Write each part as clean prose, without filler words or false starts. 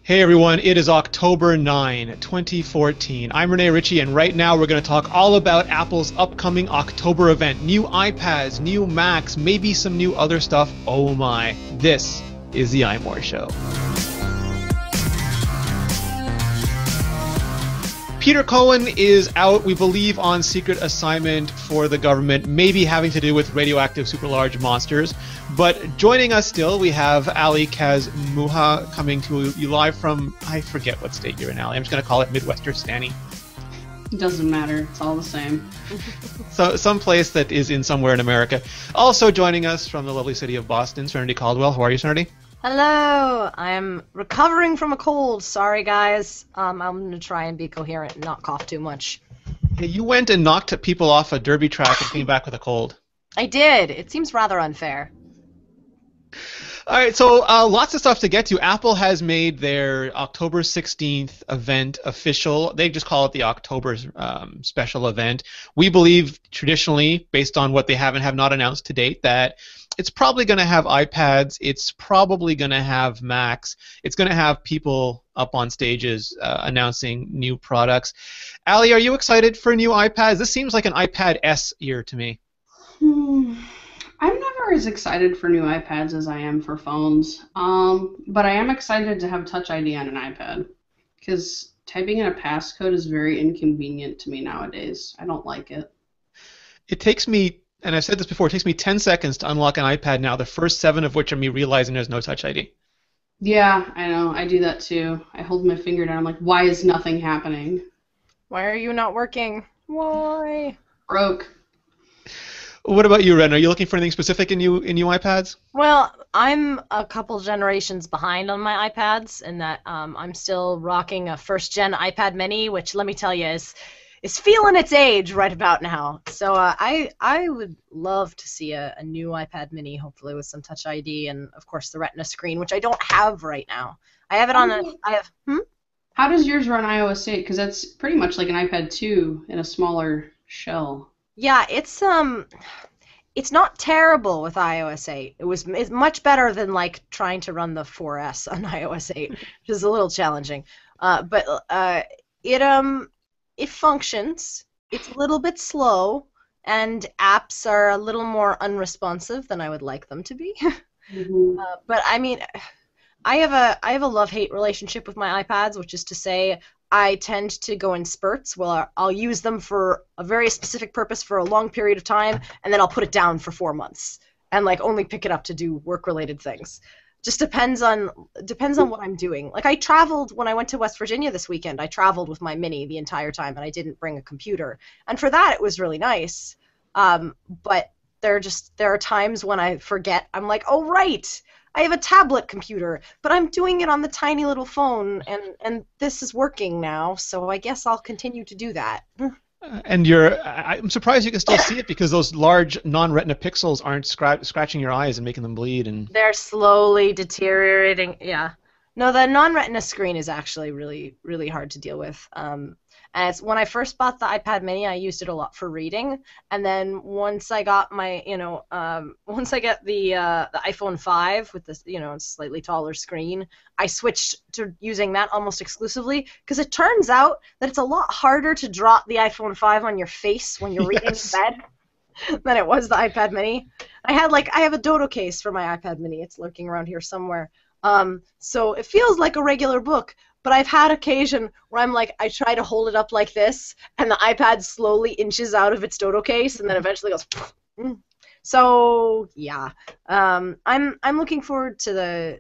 Hey everyone, it is October 9, 2014. I'm Rene Ritchie, and right now we're going to talk all about Apple's upcoming October event. New iPads, new Macs, maybe some new other stuff. Oh my. This is the iMore Show. Peter Cohen is out, we believe, on secret assignment for the government, maybe having to do with radioactive super large monsters. But joining us still, we have Ali Kazmucha coming to you live from, I forget what state you're in, Ali. I'm just going to call it Midwestern It doesn't matter. It's all the same. So some place that is in somewhere in America. Also joining us from the lovely city of Boston, Serenity Caldwell. How are you, Serenity? Hello, I'm recovering from a cold. Sorry, guys. I'm going to try and be coherent and not cough too much. Hey, you went and knocked people off a derby track and came back with a cold. I did. It seems rather unfair. All right, so lots of stuff to get to. Apple has made their October 16th event official. They just call it the October special event. We believe traditionally, based on what they have and have not announced to date, that it's probably going to have iPads. It's probably going to have Macs. It's going to have people up on stages announcing new products. Ali, are you excited for new iPads? This seems like an iPad S year to me. I'm never as excited for new iPads as I am for phones, but I am excited to have Touch ID on an iPad, because typing in a passcode is very inconvenient to me nowadays. I don't like it. It takes me, and I've said this before, it takes me 10 seconds to unlock an iPad now, the first 7 of which are me realizing there's no Touch ID. Yeah, I know. I do that too. I hold my finger down. I'm like, why is nothing happening? Why are you not working? Why? Broke. What about you, Ren? Are you looking for anything specific in new iPads? Well, I'm a couple generations behind on my iPads in that I'm still rocking a first-gen iPad mini, which, let me tell you, is feeling its age right about now. So I would love to see a new iPad mini, hopefully with some Touch ID and, of course, the Retina screen, which I don't have right now. I have it on How does yours run iOS 8? Because that's pretty much like an iPad 2 in a smaller shell. Yeah, it's not terrible with iOS 8. It's much better than like trying to run the 4S on iOS 8, which is a little challenging. But it functions. It's a little bit slow, and apps are a little more unresponsive than I would like them to be. Mm-hmm. But I mean, I have a love-hate relationship with my iPads, which is to say, I tend to go in spurts where I'll use them for a very specific purpose for a long period of time, and then I'll put it down for 4 months and like only pick it up to do work-related things. Just depends on what I'm doing. Like I traveled when I went to West Virginia this weekend. I traveled with my mini the entire time, and I didn't bring a computer. And for that, it was really nice. But there are times when I forget. I'm like, oh right, I have a tablet computer, but I'm doing it on the tiny little phone, and this is working now, so I guess I'll continue to do that. And I'm surprised you can still see it because those large non-retina pixels aren't scratching your eyes and making them bleed. And they're slowly deteriorating. Yeah. No, the non-retina screen is actually really, really hard to deal with. And it's when I first bought the iPad mini, I used it a lot for reading, and then once I got my, once I get the iPhone 5 with this, slightly taller screen, I switched to using that almost exclusively because it turns out that it's a lot harder to drop the iPhone 5 on your face when you're reading in bed than it was the iPad mini. I have a dodo case for my iPad mini. It's lurking around here somewhere. So it feels like a regular book. But I've had occasion where I try to hold it up like this, and the iPad slowly inches out of its dodo case, and then eventually goes. So yeah, I'm looking forward to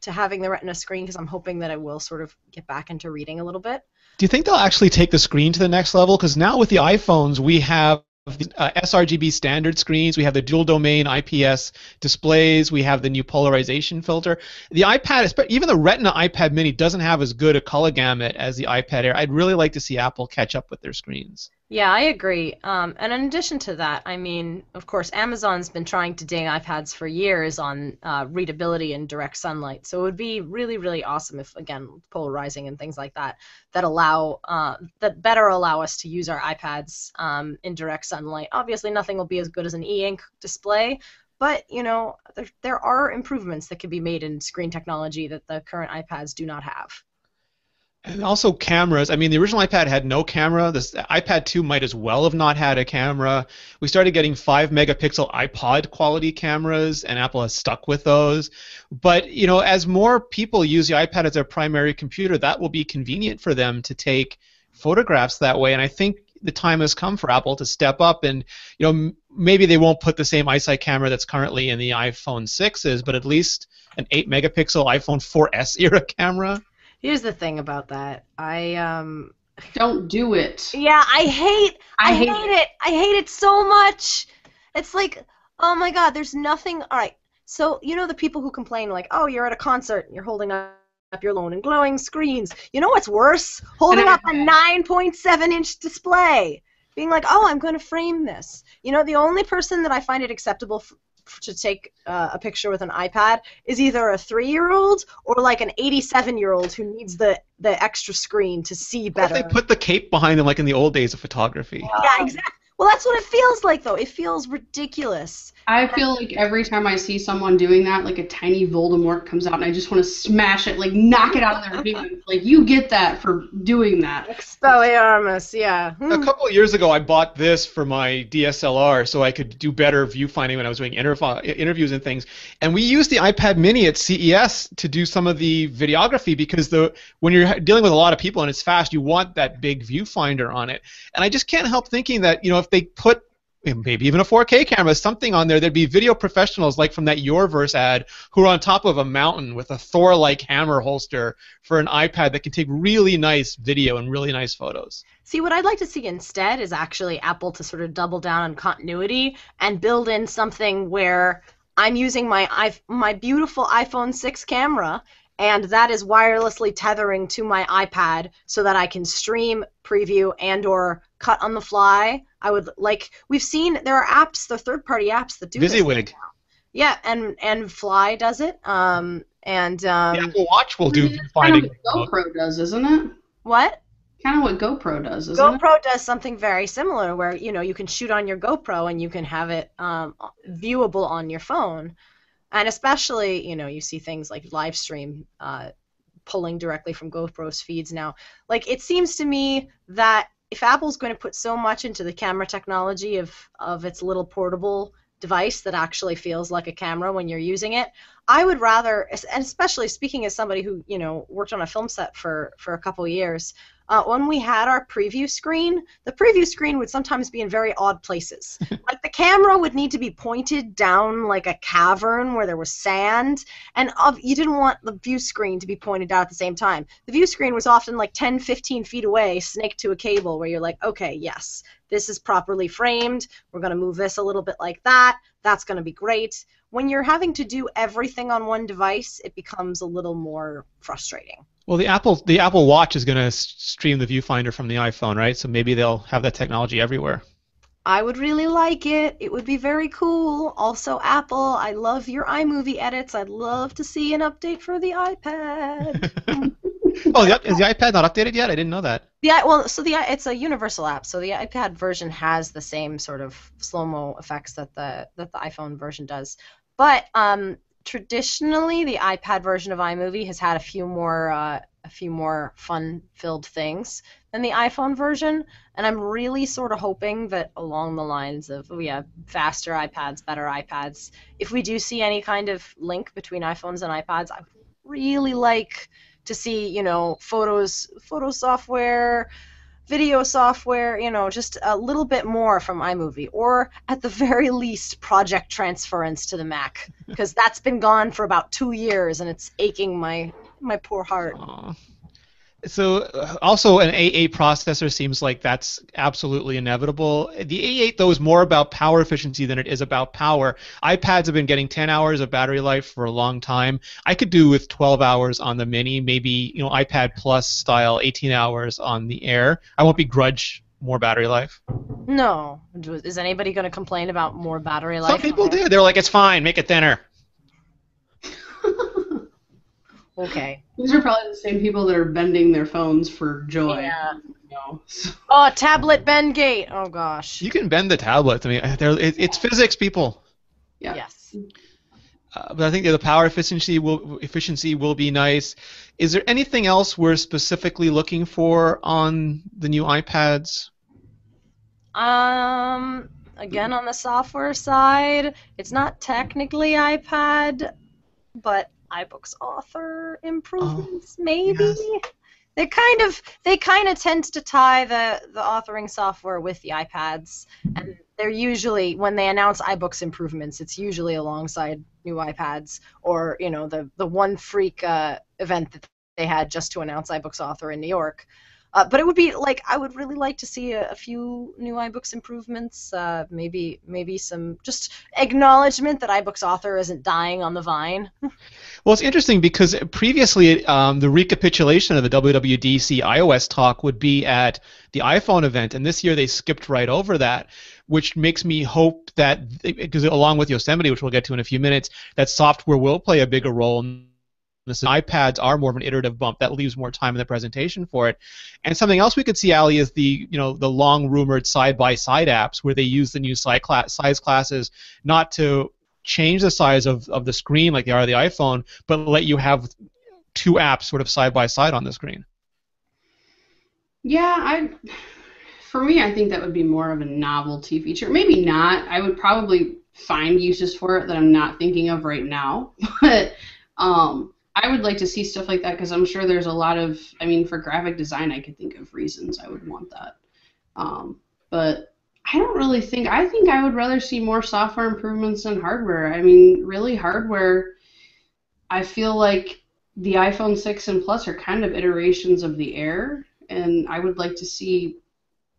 having the Retina screen because I'm hoping that I will sort of get back into reading a little bit. do you think they'll actually take the screen to the next level? Because now with the iPhones, we have the sRGB standard screens, we have the dual domain IPS displays, we have the new polarization filter. The iPad, even the Retina iPad mini, doesn't have as good a color gamut as the iPad Air. I'd really like to see Apple catch up with their screens. Yeah, I agree. And in addition to that, I mean, of course, Amazon's been trying to ding iPads for years on readability in direct sunlight. So it would be really, really awesome if, again, polarizing and things like that, that better allow us to use our iPads in direct sunlight. Obviously, nothing will be as good as an e-ink display, But, you know, there are improvements that can be made in screen technology that the current iPads do not have. And also cameras. I mean, the original iPad had no camera. This iPad 2 might as well have not had a camera. We started getting 5-megapixel iPod quality cameras, and Apple has stuck with those. But, you know, as more people use the iPad as their primary computer, that will be convenient for them to take photographs that way. And I think the time has come for Apple to step up, and, you know, maybe they won't put the same iSight camera that's currently in the iPhone 6s, but at least an 8-megapixel iPhone 4S era camera. Here's the thing about that. Don't do it. Yeah, I hate it. I hate it so much. It's like, oh my God, there's nothing. All right. So, you know the people who complain like, oh, you're at a concert and you're holding up your lone and glowing screens. You know what's worse? Holding up a 9.7-inch display. Being like, oh, I'm going to frame this. You know, the only person that I find it acceptable to take a picture with an iPad is either a 3-year-old or like an 87-year-old who needs the extra screen to see better. What if they put the cape behind them like in the old days of photography? Yeah, exactly. Well, that's what it feels like, though. It feels ridiculous. I feel like every time I see someone doing that, like a tiny Voldemort comes out, and I just want to smash it, like knock it out of their hands. Like, you get that for doing that. Expelliarmus, yeah. A couple of years ago, I bought this for my DSLR so I could do better viewfinding when I was doing interviews and things. And we used the iPad mini at CES to do some of the videography because when you're dealing with a lot of people and it's fast, you want that big viewfinder on it. And I just can't help thinking that, you know, if they put maybe even a 4K camera, something on there, there'd be video professionals like from that Yourverse ad who are on top of a mountain with a Thor-like hammer holster for an iPad that can take really nice video and really nice photos. See, what I'd like to see instead is actually Apple to sort of double down on continuity and build in something where I'm using my beautiful iPhone 6 camera, and that is wirelessly tethering to my iPad so that I can stream, preview, and or cut on the fly. I would like, we've seen there are apps, the third-party apps that do VisiWig. this now. Yeah, and Fly does it. The Apple Watch will do Kind viewfinding. of what GoPro does, isn't it? What? Kind of what GoPro does, isn't it? GoPro does something very similar where, you know, you can shoot on your GoPro and you can have it viewable on your phone. And especially, you know, you see things like live stream pulling directly from GoPro's feeds now. Like, it seems to me that if Apple's going to put so much into the camera technology of its little portable device that actually feels like a camera when you're using it, I would rather, and especially speaking as somebody who, you know, worked on a film set for a couple of years, when we had our preview screen, the preview screen would sometimes be in very odd places. Like the camera would need to be pointed down like a cavern where there was sand, and you didn't want the view screen to be pointed out at the same time. The view screen was often like 10, 15 feet away, snaked to a cable, where you're like, okay, yes, this is properly framed. We're going to move this a little bit like that. That's going to be great. When you're having to do everything on one device, it becomes a little more frustrating. Well, the Apple Watch is going to stream the viewfinder from the iPhone, right? So maybe they'll have that technology everywhere. I would really like it. It would be very cool. Also, Apple, I love your iMovie edits. I'd love to see an update for the iPad. Oh, is the iPad not updated yet? I didn't know that. Yeah, well, so it's a universal app. So the iPad version has the same sort of slow-mo effects that the iPhone version does. But traditionally, the iPad version of iMovie has had a few more fun-filled things than the iPhone version, and I'm really sort of hoping that along the lines of faster iPads, better iPads, if we do see any kind of link between iPhones and iPads, I would really like to see, you know, photo software, video software, you know, just a little bit more from iMovie, or at the very least project transference to the Mac, because that's been gone for about 2 years and it's aching my poor heart. Aww. So also an A8 processor seems like that's absolutely inevitable. The A8 though is more about power efficiency than it is about power. iPads have been getting 10 hours of battery life for a long time. I could do with 12 hours on the Mini, maybe, you know, iPad Plus style 18 hours on the Air. I won't begrudge more battery life. No. Is anybody going to complain about more battery life? Some people do. They're like, it's fine, make it thinner. Okay. These are probably the same people that are bending their phones for joy. Yeah. You know, so. Oh, tablet bend gate. Oh gosh. You can bend the tablet. I mean, it's physics, people. Yeah. Yes. But I think the power efficiency will be nice. Is there anything else we're specifically looking for on the new iPads? Again, on the software side, it's not technically iPad, but iBooks author Oh, improvements, maybe. yes. They kind of tend to tie the authoring software with the iPads, and they're usually, when they announce iBooks improvements, it's usually alongside new iPads, or the One Freak event that they had just to announce iBooks author in New York. But it would be like, I would really like to see a few new iBooks improvements, maybe some just acknowledgement that iBooks author isn't dying on the vine. Well, it's interesting because previously the recapitulation of the WWDC iOS talk would be at the iPhone event, and this year they skipped right over that, which makes me hope that, because along with Yosemite, which we'll get to in a few minutes, that software will play a bigger role in this. iPads are more of an iterative bump that leaves more time in the presentation for it. And something else we could see, Ali, is the long rumored side-by-side apps where they use the new size classes not to change the size of the screen like they are the iPhone, but let you have two apps sort of side by side on the screen. Yeah, for me, I think that would be more of a novelty feature. Maybe not. I would probably find uses for it that I'm not thinking of right now. But I would like to see stuff like that because I'm sure there's a lot of, for graphic design, I could think of reasons I would want that. But I don't really think, I think I would rather see more software improvements than hardware. Really hardware, I feel like the iPhone 6 and Plus are kind of iterations of the Air, and I would like to see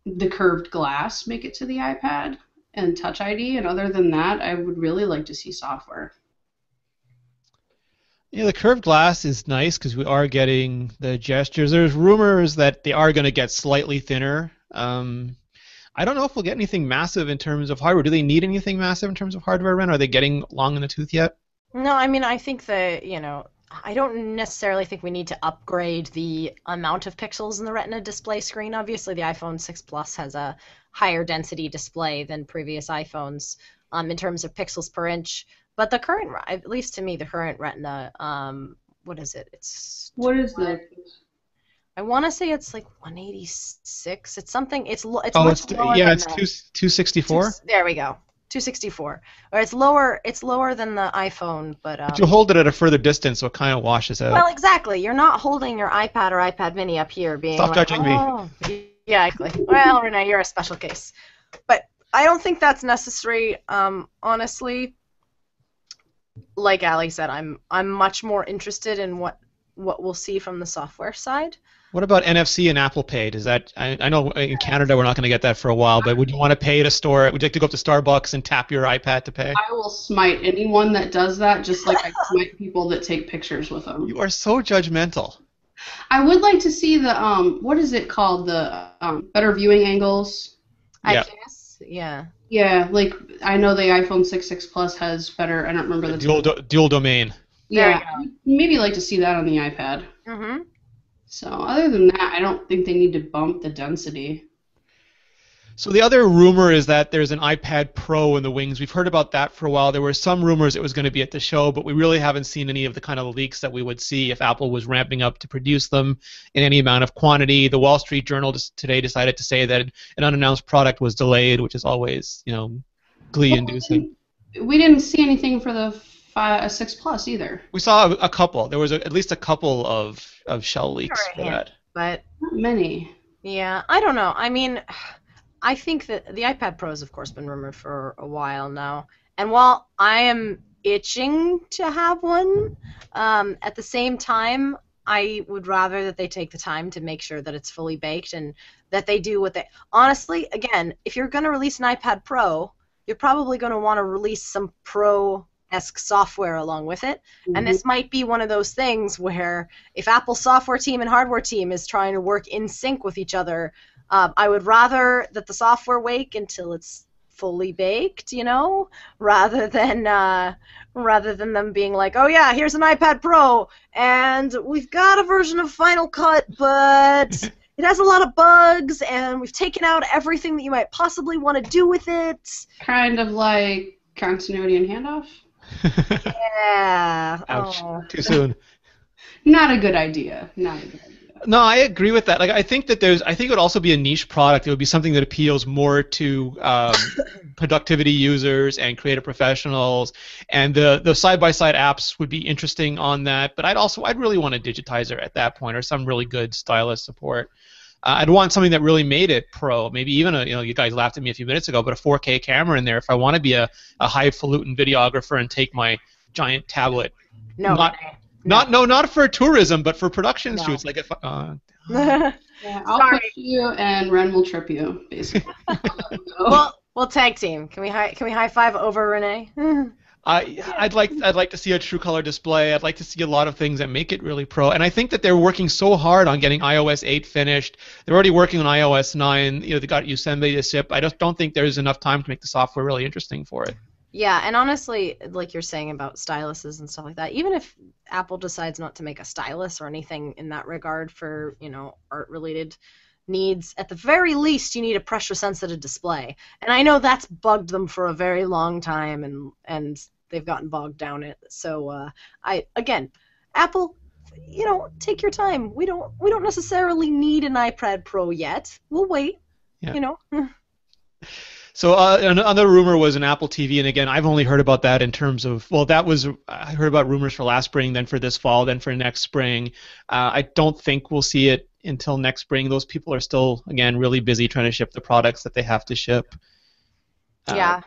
the curved glass make it to the iPad and Touch ID, and other than that, I would really like to see software. Yeah, the curved glass is nice because we are getting the gestures. There's rumors that they are going to get slightly thinner. I don't know if we'll get anything massive in terms of hardware. Do they need anything massive in terms of hardware, Ren? Are they getting long in the tooth yet? No, I think that, I don't necessarily think we need to upgrade the amount of pixels in the Retina display screen. Obviously, the iPhone 6 Plus has a higher density display than previous iPhones in terms of pixels per inch. But the current, at least to me, the current Retina, what is it? What is that? I want to say it's like 186. It's something. It's Oh, much lower than it's 264. There we go. 264. Or it's lower. It's lower than the iPhone, but. But you hold it at a further distance, so it kind of washes out. Well, exactly. You're not holding your iPad or iPad Mini up here, being Stop like, judging me. Yeah, exactly. Well, Renee, you're a special case. But I don't think that's necessary. Honestly, like Ali said, I'm much more interested in what we'll see from the software side. What about NFC and Apple Pay? Does that? I know in Canada we're not going to get that for a while, but would you want to pay at a store? Would you like to go up to Starbucks and tap your iPad to pay? I will smite anyone that does that, just like I smite people that take pictures with them. You are so judgmental. I would like to see the what is it called? The better viewing angles. I Yeah. guess. Yeah. Yeah, like I know the iPhone 6 Plus has better. I don't remember the Dual domain. Yeah, maybe like to see that on the iPad. Mhm. So other than that, I don't think they need to bump the density. So the other rumor is that there's an iPad Pro in the wings. We've heard about that for a while. There were some rumors it was going to be at the show, but we really haven't seen any of the kind of leaks that we would see if Apple was ramping up to produce them in any amount of quantity. The Wall Street Journal today decided to say that an unannounced product was delayed, which is always, glee-inducing. We didn't see anything for the 6 Plus either. We saw a couple. There was at least a couple of shell leaks for that. But Not many. yeah, I don't know. I think that the iPad Pro has, of course, been rumored for a while now. And while I am itching to have one, at the same time, I would rather that they take the time to make sure that it's fully baked and that they do what they... Honestly, again, if you're going to release an iPad Pro, you're probably going to want to release some Pro-esque software along with it. Mm-hmm. And this might be one of those things where if Apple's software team and hardware team is trying to work in sync with each other, I would rather that the software wait until it's fully baked, rather than them being like, oh yeah, here's an iPad Pro, and we've got a version of Final Cut, but it has a lot of bugs, and we've taken out everything that you might possibly want to do with it. Kind of like Continuity and handoff? Yeah. Ouch. Oh. Too soon. Not a good idea. Not a good idea. No, I agree with that. Like, I think it would also be a niche product. It would be something that appeals more to productivity users and creative professionals, and the side-by-side apps would be interesting on that. But I'd really want a digitizer at that point, or some really good stylus support. I'd want something that really made it pro. Maybe even you guys laughed at me a few minutes ago, but a 4K camera in there if I want to be a highfalutin videographer and take my giant tablet. No, Not for tourism, but for production No. shoots. Like if Yeah, I'll Sorry. push you and Ren will trip you, basically. We'll tag team. Can we high five over Rene? I'd like to see a true color display. I'd like to see a lot of things that make it really pro. And I think that they're working so hard on getting iOS 8 finished. They're already working on iOS 9. They got Yosemite to ship. I just don't think there's enough time to make the software really interesting for it. Yeah, and honestly, like you're saying about styluses and stuff like that, even if Apple decides not to make a stylus or anything in that regard for, art-related needs, at the very least, you need a pressure-sensitive display. And I know that's bugged them for a very long time, and they've gotten bogged down in it. So, Apple, take your time. We don't necessarily need an iPad Pro yet. We'll wait. Yeah. So another rumor was an Apple TV, and again, I've only heard about that in terms of, I heard about rumors for last spring, then for this fall, then for next spring. I don't think we'll see it until next spring. Those people are still, again, really busy trying to ship the products that they have to ship. Yeah.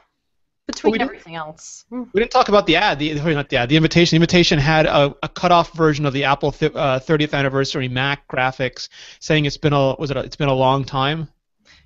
Between everything else. We didn't talk about the ad, the invitation. The invitation had a cutoff version of the Apple 30th anniversary Mac graphics, saying it's been a long time.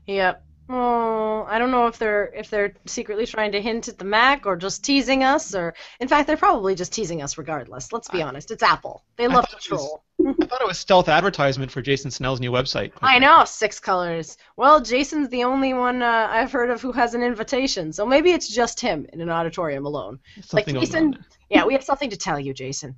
Yep. Oh, I don't know if they're secretly trying to hint at the Mac or just teasing us, or in fact they're probably just teasing us regardless. Let's be honest, it's Apple. They love to troll. I thought it was stealth advertisement for Jason Snell's new website. I know, 6 colors. Well, Jason's the only one I've heard of who has an invitation, so maybe it's just him in an auditorium alone. Something like Jason, we have something to tell you, Jason.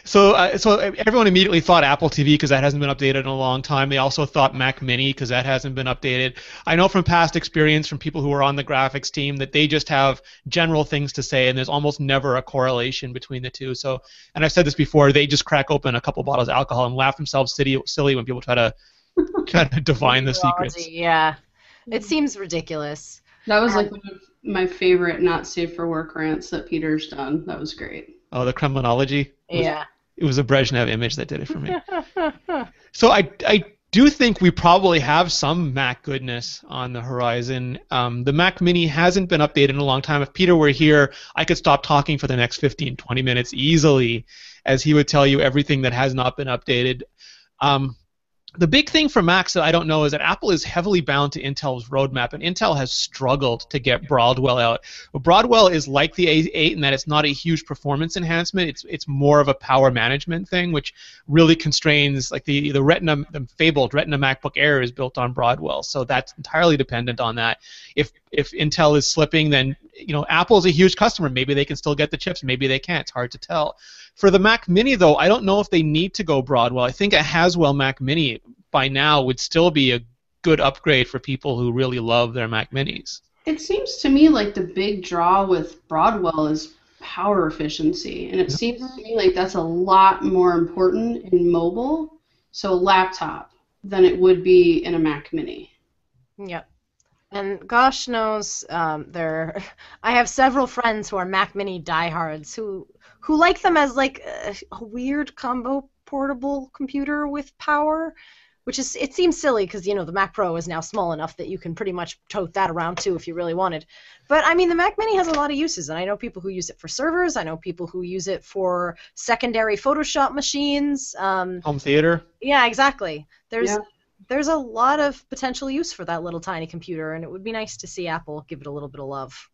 So everyone immediately thought Apple TV because that hasn't been updated in a long time. They also thought Mac Mini because that hasn't been updated. I know from past experience from people who are on the graphics team that they just have general things to say, and there's almost never a correlation between the two. So, and I've said this before, they just crack open a couple bottles of alcohol and laugh themselves silly when people try to divine the secrets. Yeah, it seems ridiculous. That was like one of my favorite not safe for work rants that Peter's done. That was great. Oh, the Kremlinology? Yeah. It was a Brezhnev image that did it for me. So I do think we probably have some Mac goodness on the horizon. The Mac Mini hasn't been updated in a long time. If Peter were here, I could stop talking for the next 15, 20 minutes easily, as he would tell you everything that has not been updated. The big thing for Macs that I don't know is that Apple is heavily bound to Intel's roadmap, and Intel has struggled to get Broadwell out. Well, Broadwell is like the A8 in that it's not a huge performance enhancement. It's more of a power management thing, which really constrains, like the fabled Retina MacBook Air is built on Broadwell, so that's entirely dependent on that. If Intel is slipping, then Apple's a huge customer. Maybe they can still get the chips. Maybe they can't. It's hard to tell. For the Mac Mini, though, I don't know if they need to go Broadwell. I think a Haswell Mac Mini by now would still be a good upgrade for people who really love their Mac Minis. It seems to me like the big draw with Broadwell is power efficiency, and it seems to me like that's a lot more important in mobile, so a laptop, than it would be in a Mac Mini. Yep. And gosh knows, I have several friends who are Mac Mini diehards who like them as like a weird combo portable computer with power, it seems silly because the Mac Pro is now small enough that you can pretty much tote that around too if you really wanted. But I mean, the Mac Mini has a lot of uses, and I know people who use it for servers. I know people who use it for secondary Photoshop machines. Home theater. Yeah, exactly. There's a lot of potential use for that little tiny computer, and it would be nice to see Apple give it a little bit of love.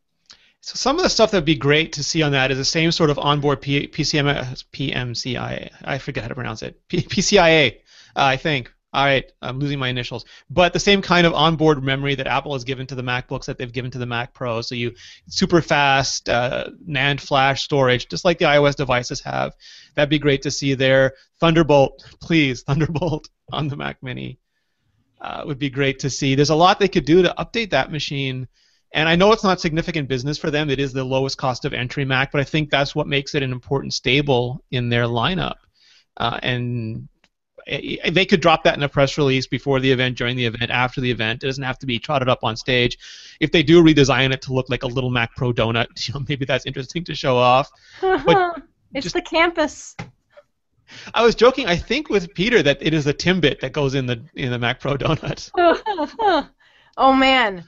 So some of the stuff that would be great to see on that is the same sort of onboard PMCIA. I forget how to pronounce it. PCIA, I think. All right, I'm losing my initials. But the same kind of onboard memory that Apple has given to the MacBooks that they've given to the Mac Pro. So super fast NAND flash storage, just like the iOS devices have. That'd be great to see there. Thunderbolt, please, Thunderbolt on the Mac Mini would be great to see. There's a lot they could do to update that machine And I know it's not significant business for them. It is the lowest cost of entry Mac, but I think that's what makes it an important stable in their lineup. And they could drop that in a press release before the event, during the event, after the event. It doesn't have to be trotted up on stage. If they do redesign it to look like a little Mac Pro donut, maybe that's interesting to show off. But it's the campus. I was joking, I think, with Peter that it is the Timbit that goes in the Mac Pro donut. Oh man,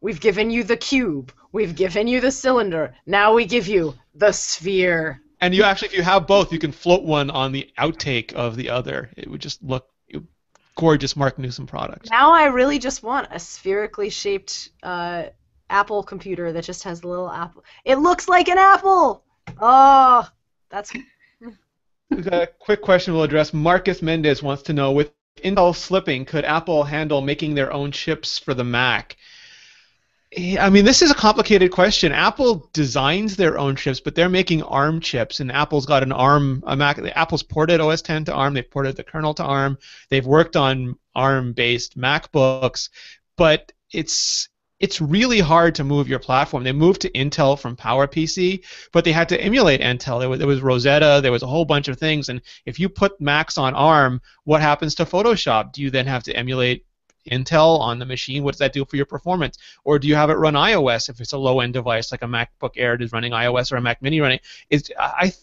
we've given you the cube, we've given you the cylinder, now we give you the sphere. And you actually, if you have both, you can float one on the outtake of the other. It would just look gorgeous Mark Newsom product. Now I really just want a spherically shaped Apple computer that just has the little apple. It looks like an apple! Oh, that's... We've got a quick question we'll address. Marcus Mendez wants to know, with Intel slipping, could Apple handle making their own chips for the Mac? I mean, this is a complicated question. Apple designs their own chips, but they're making ARM chips, and Apple's got an ARM, a Mac. Apple's ported OS X to ARM. They've ported the kernel to ARM. They've worked on ARM-based MacBooks, but it's really hard to move your platform. They moved to Intel from PowerPC, but they had to emulate Intel. There was Rosetta. There was a whole bunch of things, and if you put Macs on ARM, what happens to Photoshop? Do you then have to emulate Intel on the machine? What does that do for your performance? Or do you have it run iOS if it's a low-end device like a MacBook Air is running iOS or a Mac Mini running? Correct me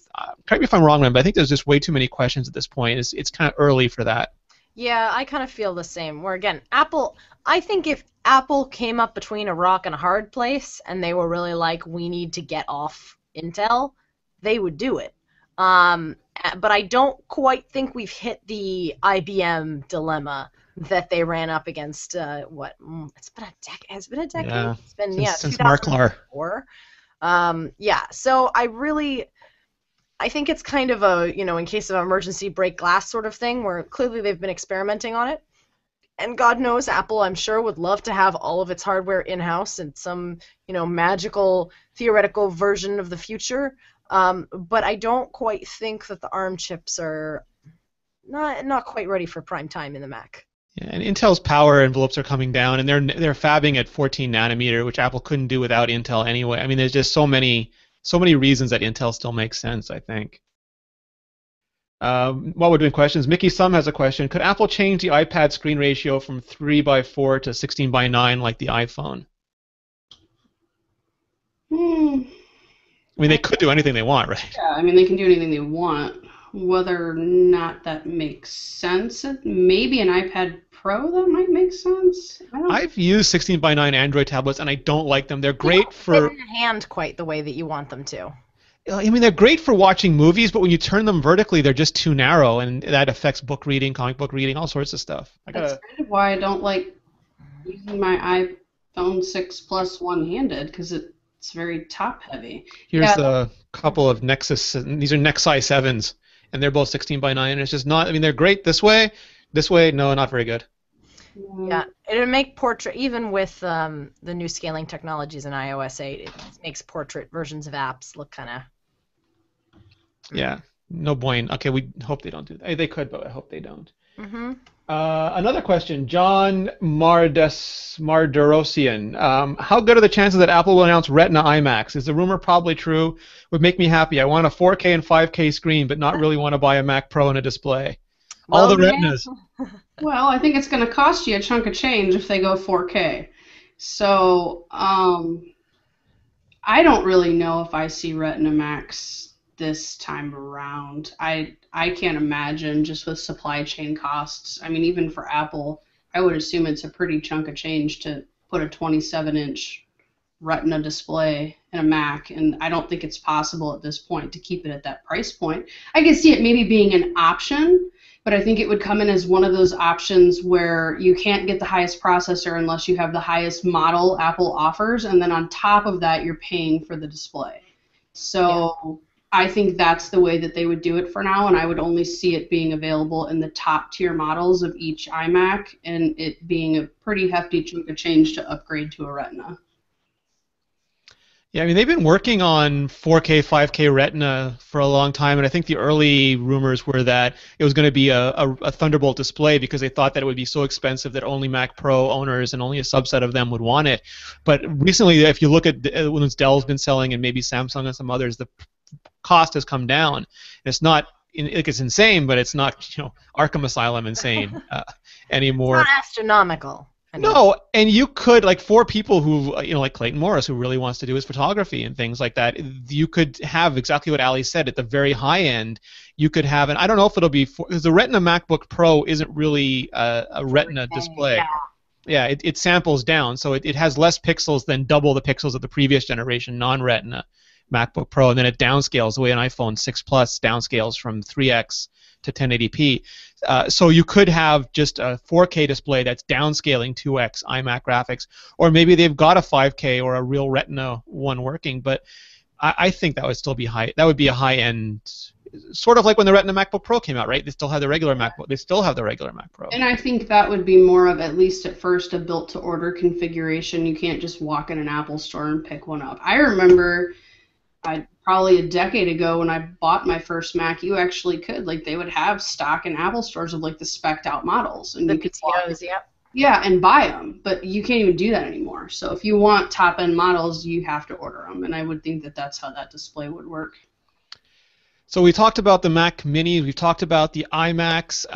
if I'm wrong, but I think there's just way too many questions at this point. It's kind of early for that. Yeah, I kind of feel the same. Where again, I think if Apple came up between a rock and a hard place and they were really like, we need to get off Intel, they would do it. But I don't quite think we've hit the IBM dilemma that they ran up against. It's been a decade. Has it been a decade? Yeah. It's been since Marklar. So I think it's kind of a, in case of emergency break glass sort of thing, where clearly they've been experimenting on it. And God knows Apple, I'm sure, would love to have all of its hardware in-house in some, magical, theoretical version of the future. But I don't quite think that the ARM chips are not quite ready for prime time in the Mac. Yeah, and Intel's power envelopes are coming down, and they're fabbing at 14 nanometer, which Apple couldn't do without Intel anyway. I mean, there's just so many reasons that Intel still makes sense, I think. While we're doing questions, Mickey Sum has a question. Could Apple change the iPad screen ratio from 3:4 to 16:9 like the iPhone? I mean, they could do anything they want, right? Yeah, I mean, they can do anything they want. Whether or not that makes sense, maybe an iPad Pro that might make sense. I've used 16:9 Android tablets, and I don't like them. They're great for... They don't fit in your hand quite the way that you want them to. I mean, they're great for watching movies, but when you turn them vertically, they're just too narrow, and that affects book reading, comic book reading, all sorts of stuff. That's kind of why I don't like using my iPhone 6 Plus one-handed, because it's very top-heavy. Here's a couple of Nexus. These are Nexi 7s, and they're both 16:9, and it's just not... I mean, they're great this way. This way, no, not very good. Yeah, it would make portrait, even with the new scaling technologies in iOS 8, it makes portrait versions of apps look kind of... Yeah, no bueno. Okay, we hope they don't do that. They could, but I hope they don't. Mm-hmm. Another question, John Marderosian. How good are the chances that Apple will announce Retina iMacs? Is the rumor probably true? Would make me happy. I want a 4K and 5K screen, but not really want to buy a Mac Pro and a display. All the Retinas. Well, I think it's going to cost you a chunk of change if they go 4K. So I don't really know if I see Retina Macs this time around. I can't imagine, just with supply chain costs. I mean, even for Apple, I would assume it's a pretty chunk of change to put a 27-inch Retina display in a Mac, and I don't think it's possible at this point to keep it at that price point. I can see it maybe being an option, but I think it would come in as one of those options where you can't get the highest processor unless you have the highest model Apple offers, and then on top of that, you're paying for the display. So yeah. I think that's the way that they would do it for now, and I would only see it being available in the top tier models of each iMac, and it being a pretty hefty chunk of change to upgrade to a Retina. Yeah, I mean they've been working on 4K, 5K Retina for a long time, and I think the early rumors were that it was going to be a Thunderbolt display because they thought that it would be so expensive that only Mac Pro owners and only a subset of them would want it. But recently, if you look at when Dell's been selling and maybe Samsung and some others, the cost has come down. And it's not like it's insane, but it's not Arkham Asylum insane It's anymore. not astronomical. I mean, No, and you could like for people who like Clayton Morris who really wants to do his photography and things like that, you could have exactly what Ali said at the very high end. You could have, and I don't know if it'll be because the Retina MacBook Pro isn't really a Retina display. yeah. Yeah, it samples down, so it has less pixels than double the pixels of the previous generation non-Retina MacBook Pro, and then it downscales the way an iPhone 6 Plus downscales from 3x to 1080p. So you could have just a 4K display that's downscaling 2x iMac graphics, or maybe they've got a 5K or a real Retina one working. But I think that would still be high. That would be a high-end, sort of like when the Retina MacBook Pro came out, right? They still have the regular MacBook. They still have the regular Mac Pro. And I think that would be more of, at least at first, a built-to-order configuration. You can't just walk in an Apple store and pick one up. I remember probably a decade ago when I bought my first Mac, you actually could, like, they would have stock in Apple stores of, like, the spec'd out models. And The you could walk, PTOs, yeah. yeah, and buy them. But you can't even do that anymore. So if you want top-end models, you have to order them. And I would think that that's how that display would work. So we talked about the Mac Mini. We've talked about the iMacs.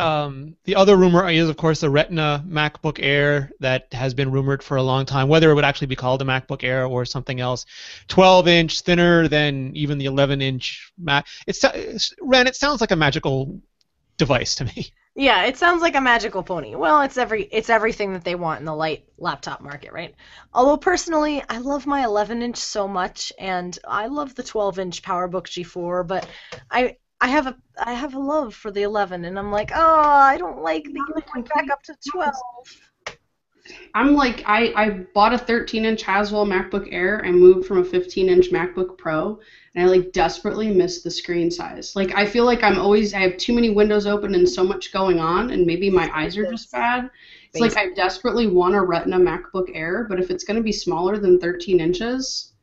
The other rumor is, of course, the Retina MacBook Air that has been rumored for a long time, whether it would actually be called a MacBook Air or something else. 12-inch, thinner than even the 11-inch Mac. Ren, it sounds like a magical device to me. Yeah, it sounds like a magical pony. Well, it's everything that they want in the light laptop market, right? Although personally, I love my 11-inch so much, and I love the 12-inch PowerBook G4, but I have a love for the 11, and I'm like, oh, I don't like the going back up to 12. I'm like, I bought a 13-inch Haswell MacBook Air and moved from a 15-inch MacBook Pro, and I like desperately miss the screen size. Like, I feel like I have too many windows open and so much going on, and maybe my eyes are just bad. It's like I desperately want a Retina MacBook Air, but if it's going to be smaller than 13 inches,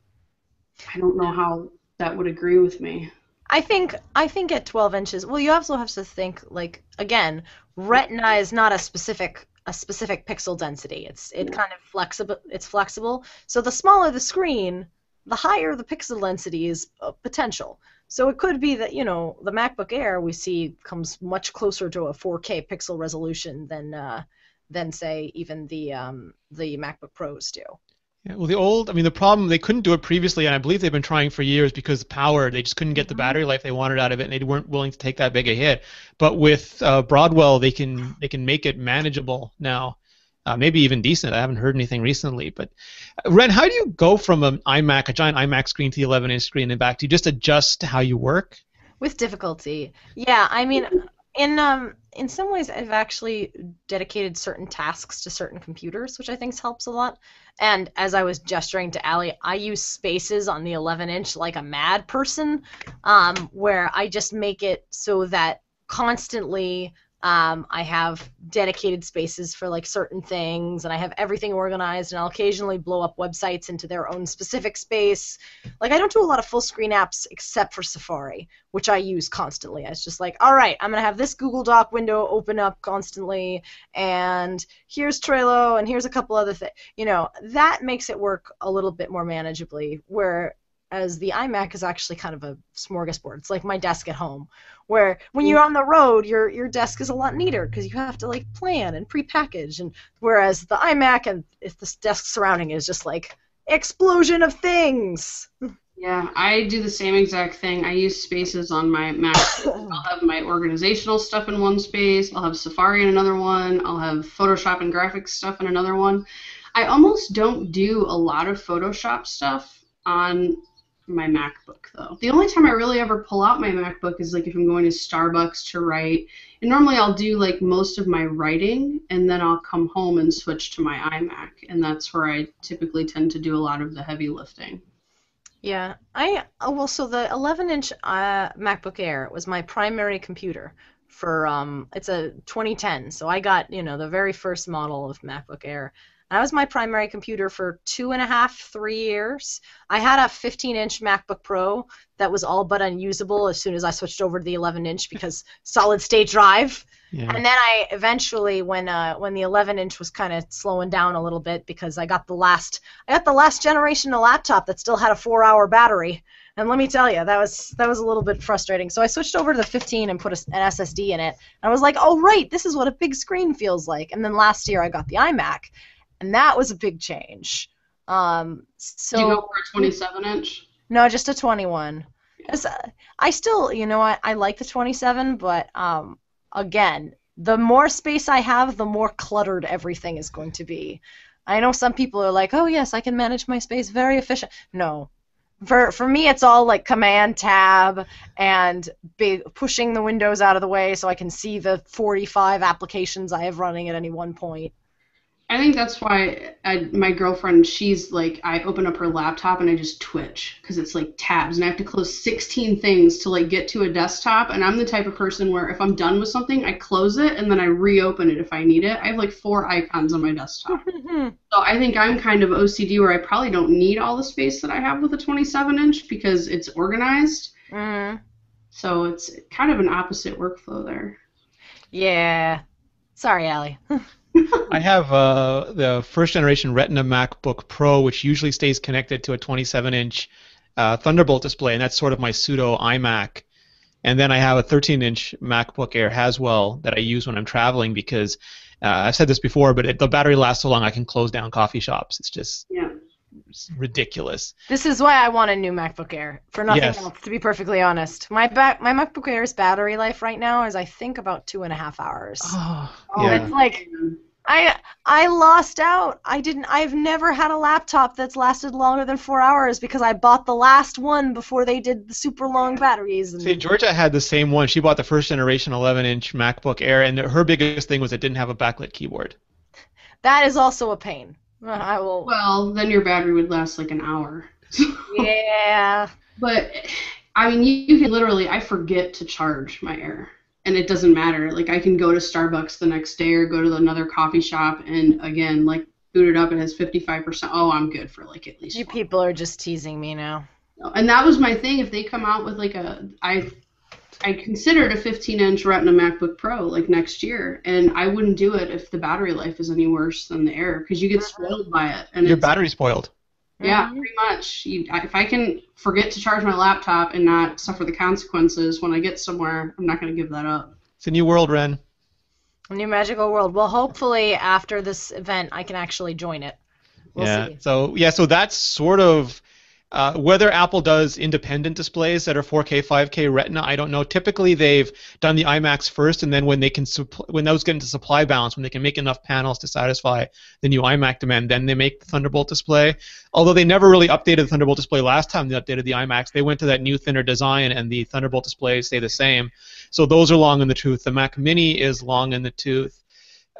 I don't know how that would agree with me. I think at 12 inches, well, you also have to think, like, again, Retina is not a specific pixel density. It's kind of flexible. It's flexible. So the smaller the screen, the higher the pixel density is potential. So it could be that the MacBook Air we see comes much closer to a 4K pixel resolution than say even the MacBook Pros do. Yeah, well, the problem, they couldn't do it previously, and I believe they've been trying for years because of power. They just couldn't get the battery life they wanted out of it, and they weren't willing to take that big a hit. But with Broadwell, they can make it manageable now, maybe even decent. I haven't heard anything recently. But Ren, how do you go from a giant iMac screen to the 11-inch screen and back? Do you just adjust how you work? With difficulty, yeah. I mean, in some ways, I've actually dedicated certain tasks to certain computers, which I think helps a lot. And as I was gesturing to Ali, I use spaces on the 11-inch like a mad person, where I just make it so that constantly I have dedicated spaces for like certain things, and I have everything organized, and I'll occasionally blow up websites into their own specific space. Like, I don't do a lot of full screen apps except for Safari, which I use constantly. It's just like, all right, I'm going to have this Google Doc window open up constantly, and here's Trello, and here's a couple other things. That makes it work a little bit more manageably, whereas the iMac is actually kind of a smorgasbord. It's like my desk at home, where when you're on the road, your desk is a lot neater because you have to like plan and pre-package, and whereas the iMac and if the desk surrounding is just like explosion of things. Yeah, I do the same exact thing. I use spaces on my Mac. I'll have my organizational stuff in one space. I'll have Safari in another one. I'll have Photoshop and graphics stuff in another one. I almost don't do a lot of Photoshop stuff on my MacBook, though. The only time I really ever pull out my MacBook is like if I'm going to Starbucks to write. And normally I'll do like most of my writing, and then I'll come home and switch to my iMac. And that's where I typically tend to do a lot of the heavy lifting. Yeah, so the 11-inch MacBook Air was my primary computer for it's a 2010, so I got the very first model of MacBook Air, That was my primary computer for 2.5, 3 years. I had a 15-inch MacBook Pro that was all but unusable as soon as I switched over to the 11-inch because solid-state drive. Yeah. And then I eventually, when the 11-inch was kind of slowing down a little bit, because I got the last generation of laptop that still had a 4-hour battery, and let me tell you, that was a little bit frustrating. So I switched over to the 15 and put an SSD in it, and I was like, oh right, this is what a big screen feels like. And then last year I got the iMac, and that was a big change. So Did you go for a 27-inch? No, just a 21. I still, I like the 27, but again, the more space I have, the more cluttered everything is going to be. I know some people are like, oh yes, I can manage my space very efficient. No. For me, it's all like Command Tab and pushing the windows out of the way so I can see the 45 applications I have running at any one point. I think that's why my girlfriend, she's like, I open up her laptop and I just twitch because it's like tabs and I have to close 16 things to like get to a desktop. And I'm the type of person where if I'm done with something, I close it and then I reopen it if I need it. I have like 4 icons on my desktop. So I think I'm kind of OCD where I probably don't need all the space that I have with a 27-inch because it's organized. So it's kind of an opposite workflow there. Yeah. Sorry, Allie. I have the first generation Retina MacBook Pro, which usually stays connected to a 27-inch Thunderbolt display, and that's sort of my pseudo iMac. And then I have a 13-inch MacBook Air Haswell that I use when I'm traveling because I've said this before, but the battery lasts so long I can close down coffee shops. It's just it's ridiculous. This is why I want a new MacBook Air, for nothing else, to be perfectly honest. My MacBook Air's battery life right now is, I think, about 2.5 hours. It's like... I lost out. I've never had a laptop that's lasted longer than 4 hours because I bought the last one before they did the super long batteries. See, Georgia had the same one. She bought the first generation 11-inch MacBook Air, and her biggest thing was it didn't have a backlit keyboard. That is also a pain. Well, then your battery would last like an hour. Yeah. But, I mean, you can literally, I forget to charge my Air. And it doesn't matter. Like, I can go to Starbucks the next day or go to another coffee shop and, again, like, boot it up. It has 55%. Oh, I'm good for, like, at least You people are just teasing me now. And that was my thing. If they come out with, like, I considered a 15-inch Retina MacBook Pro, like, next year. And I wouldn't do it if the battery life is any worse than the Air because you get spoiled by it. And your battery's spoiled. Yeah, pretty much. If I can forget to charge my laptop and not suffer the consequences when I get somewhere, I'm not going to give that up. It's a new world, Ren. A new magical world. Well, hopefully after this event, I can actually join it. We'll see. So that's sort of whether Apple does independent displays that are 4K, 5K Retina, I don't know. Typically, they've done the iMacs first, and then when those get into supply balance, when they can make enough panels to satisfy the new iMac demand, then they make the Thunderbolt display. Although they never really updated the Thunderbolt display last time they updated the iMacs, they went to that new thinner design, and the Thunderbolt displays stay the same. So those are long in the tooth. The Mac Mini is long in the tooth.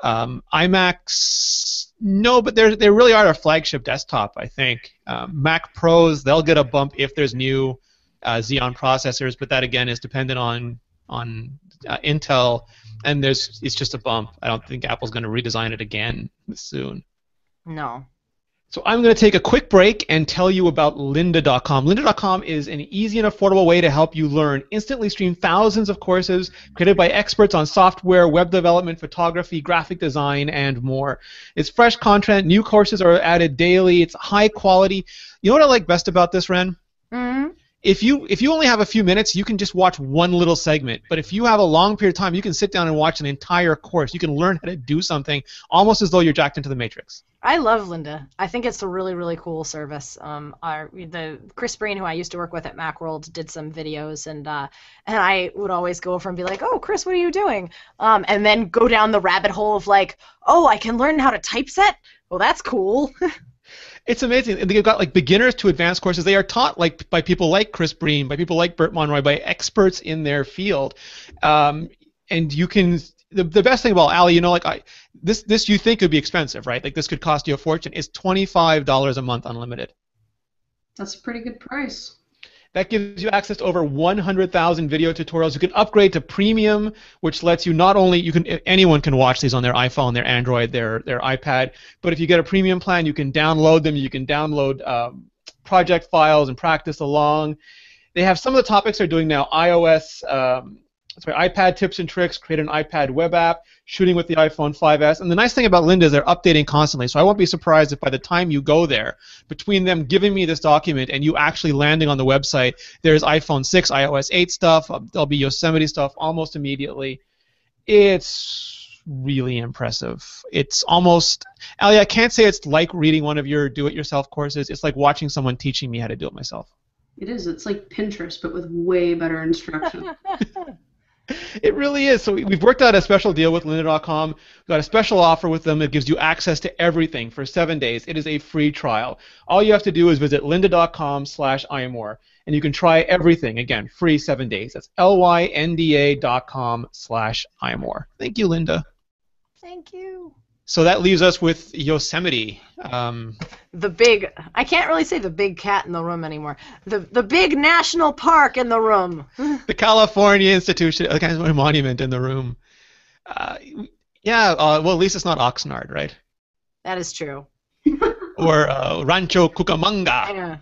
iMacs. No, but they really are a flagship desktop, I think. Mac Pros, they'll get a bump if there's new Xeon processors, but that again is dependent on Intel, and it's just a bump. I don't think Apple's going to redesign it again soon. No. So I'm going to take a quick break and tell you about lynda.com. Lynda.com is an easy and affordable way to help you learn. Instantly stream thousands of courses created by experts on software, web development, photography, graphic design, and more. It's fresh content. New courses are added daily. It's high quality. You know what I like best about this, Ren? Mm-hmm. If you only have a few minutes, you can just watch one little segment. But if you have a long period of time, you can sit down and watch an entire course. You can learn how to do something almost as though you're jacked into the Matrix. I love Lynda. I think it's a really, really cool service. The Chris Breen, who I used to work with at Macworld, did some videos, and I would always go over and be like, "Oh, Chris, what are you doing?" And then go down the rabbit hole of like, "Oh, I can learn how to typeset? Well, that's cool." It's amazing. They've got like beginners to advanced courses. They are taught like by people like Chris Breen, by people like Bert Monroy, by experts in their field. And you can. The best thing about Ali, this you think would be expensive, right? Like this could cost you a fortune. It's $25 a month unlimited. That's a pretty good price. That gives you access to over 100,000 video tutorials. You can upgrade to Premium, which lets you not only anyone can watch these on their iPhone, their Android, their iPad, but if you get a Premium plan, you can download them. You can download project files and practice along. They have some of the topics they're doing now: iPad tips and tricks, create an iPad web app, shooting with the iPhone 5S. And the nice thing about Linda is they're updating constantly, so I won't be surprised if by the time you go there, between them giving me this document and you actually landing on the website, there's iPhone 6, iOS 8 stuff, there'll be Yosemite stuff almost immediately. It's really impressive. It's almost, Ellie, I can't say it's like reading one of your do-it-yourself courses. It's like watching someone teaching me how to do it myself. It is. It's like Pinterest, but with way better instruction. It really is. So we've worked out a special deal with lynda.com. We've got a special offer with them that gives you access to everything for 7 days. It is a free trial. All you have to do is visit lynda.com/iMore, and you can try everything. Again, free 7 days. That's lynda.com/iMore. Thank you, Linda. Thank you. So that leaves us with Yosemite. The big, I can't really say the big cat in the room anymore. The big national park in the room. The California Institution, kind of a monument in the room. Well, at least it's not Oxnard, right? That is true. Or Rancho Cucamonga. Yeah.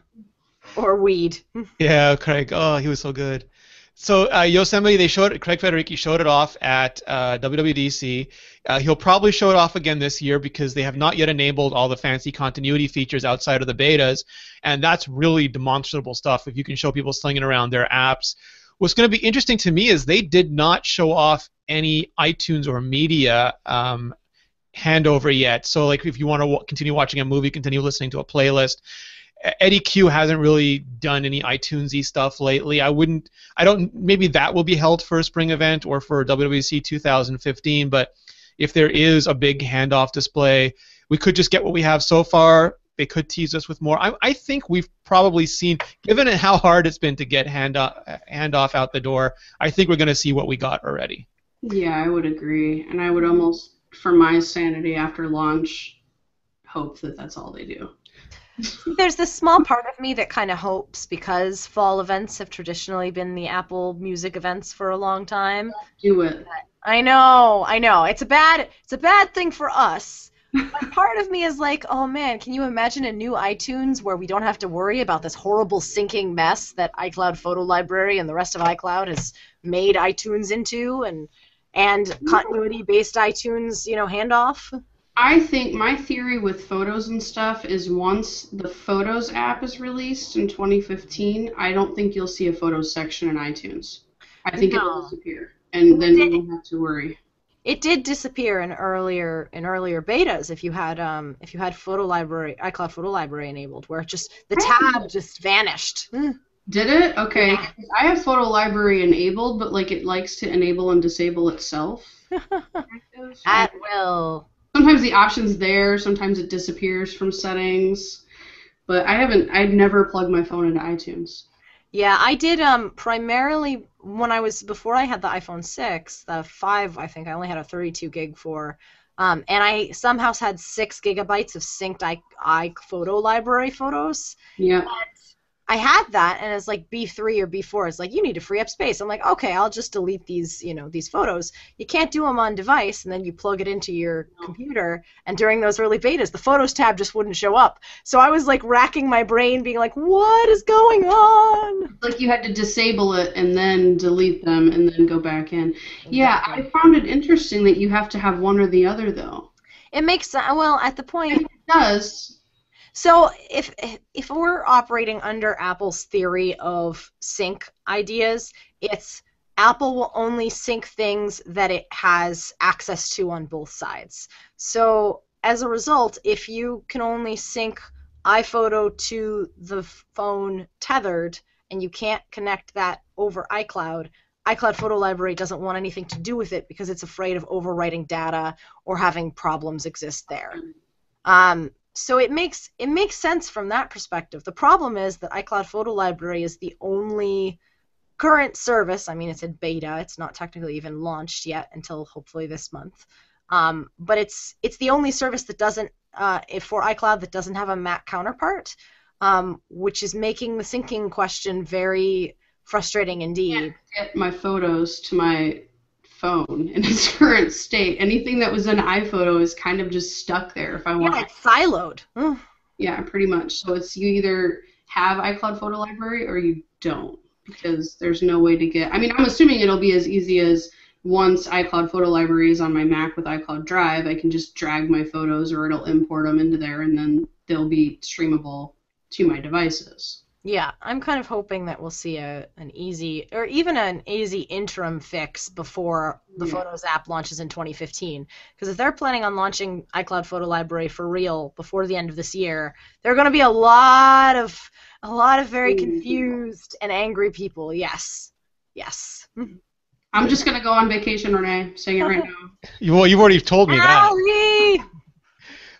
Or weed. Yeah, Craig. Oh, he was so good. So Yosemite, Craig Federighi showed it off at WWDC. He'll probably show it off again this year because they have not yet enabled all the fancy continuity features outside of the betas, and that's really demonstrable stuff if you can show people slinging around their apps. What's going to be interesting to me is they did not show off any iTunes or media handover yet. So like if you want to continue watching a movie, continue listening to a playlist, Eddie Q hasn't really done any iTunes-y stuff lately. Maybe that will be held for a spring event or for WWDC 2015, but if there is a big handoff display, we could just get what we have so far. They could tease us with more. I think we've probably seen, given how hard it's been to get handoff out the door, I think we're going to see what we got already. Yeah, I would agree. And I would almost, for my sanity after launch, hope that that's all they do. There's this small part of me that kind of hopes, because fall events have traditionally been the Apple Music events for a long time. Do it. I know. It's a bad thing for us. But part of me is like, oh man, can you imagine a new iTunes where we don't have to worry about this horrible syncing mess that iCloud Photo Library and the rest of iCloud has made iTunes into, and continuity-based iTunes, handoff? I think my theory with photos and stuff is once the Photos app is released in 2015, I don't think you'll see a Photos section in iTunes. I think it will disappear, and then you won't have to worry. It did disappear in earlier betas if you had iCloud Photo Library enabled, where the tab just vanished. Did it? Okay. Yeah. I have Photo Library enabled, but it likes to enable and disable itself. At will. Sometimes the option's there, sometimes it disappears from settings, but I'd never plugged my phone into iTunes. Yeah, I did primarily before I had the iPhone 6, the 5 I think I only had a 32 gig for, and I somehow had 6 gigabytes of synced iPhoto library photos. Yeah. I had that, and it's like B3 or B4. It's like, you need to free up space. I'm like, okay, I'll just delete these photos. You can't do them on device, and then you plug it into your computer, and during those early betas, the Photos tab just wouldn't show up. So I was like racking my brain, being like, what is going on? Like you had to disable it and then delete them and then go back in. Exactly. Yeah, I found it interesting that you have to have one or the other, though. It makes sense. Well, at the point... It does. So if we're operating under Apple's theory of sync ideas, it's Apple will only sync things that it has access to on both sides. So as a result, if you can only sync iPhoto to the phone tethered and you can't connect that over iCloud Photo Library doesn't want anything to do with it because it's afraid of overwriting data or having problems exist there. So it makes sense from that perspective. The problem is that iCloud Photo Library is the only current service. I mean, it's in beta. It's not technically even launched yet until hopefully this month. But it's the only service that doesn't, for iCloud, that doesn't have a Mac counterpart. which is making the syncing question very frustrating indeed. I can't get my photos to my phone in its current state. Anything that was in iPhoto is kind of just stuck there if I want. Yeah, it's siloed. Ugh. Yeah, pretty much. So it's you either have iCloud Photo Library or you don't, because there's no way to get. I mean, I'm assuming it'll be as easy as once iCloud Photo Library is on my Mac with iCloud Drive, I can just drag my photos or it'll import them into there and then they'll be streamable to my devices. Yeah, I'm kind of hoping that we'll see an easy, or even an easy interim fix before the Photos app launches in 2015. Because if they're planning on launching iCloud Photo Library for real before the end of this year, there are going to be a lot of very confused and angry people. Yes. I'm just going to go on vacation, Renee. Saying it right now. Well, you've already told me that. Allie!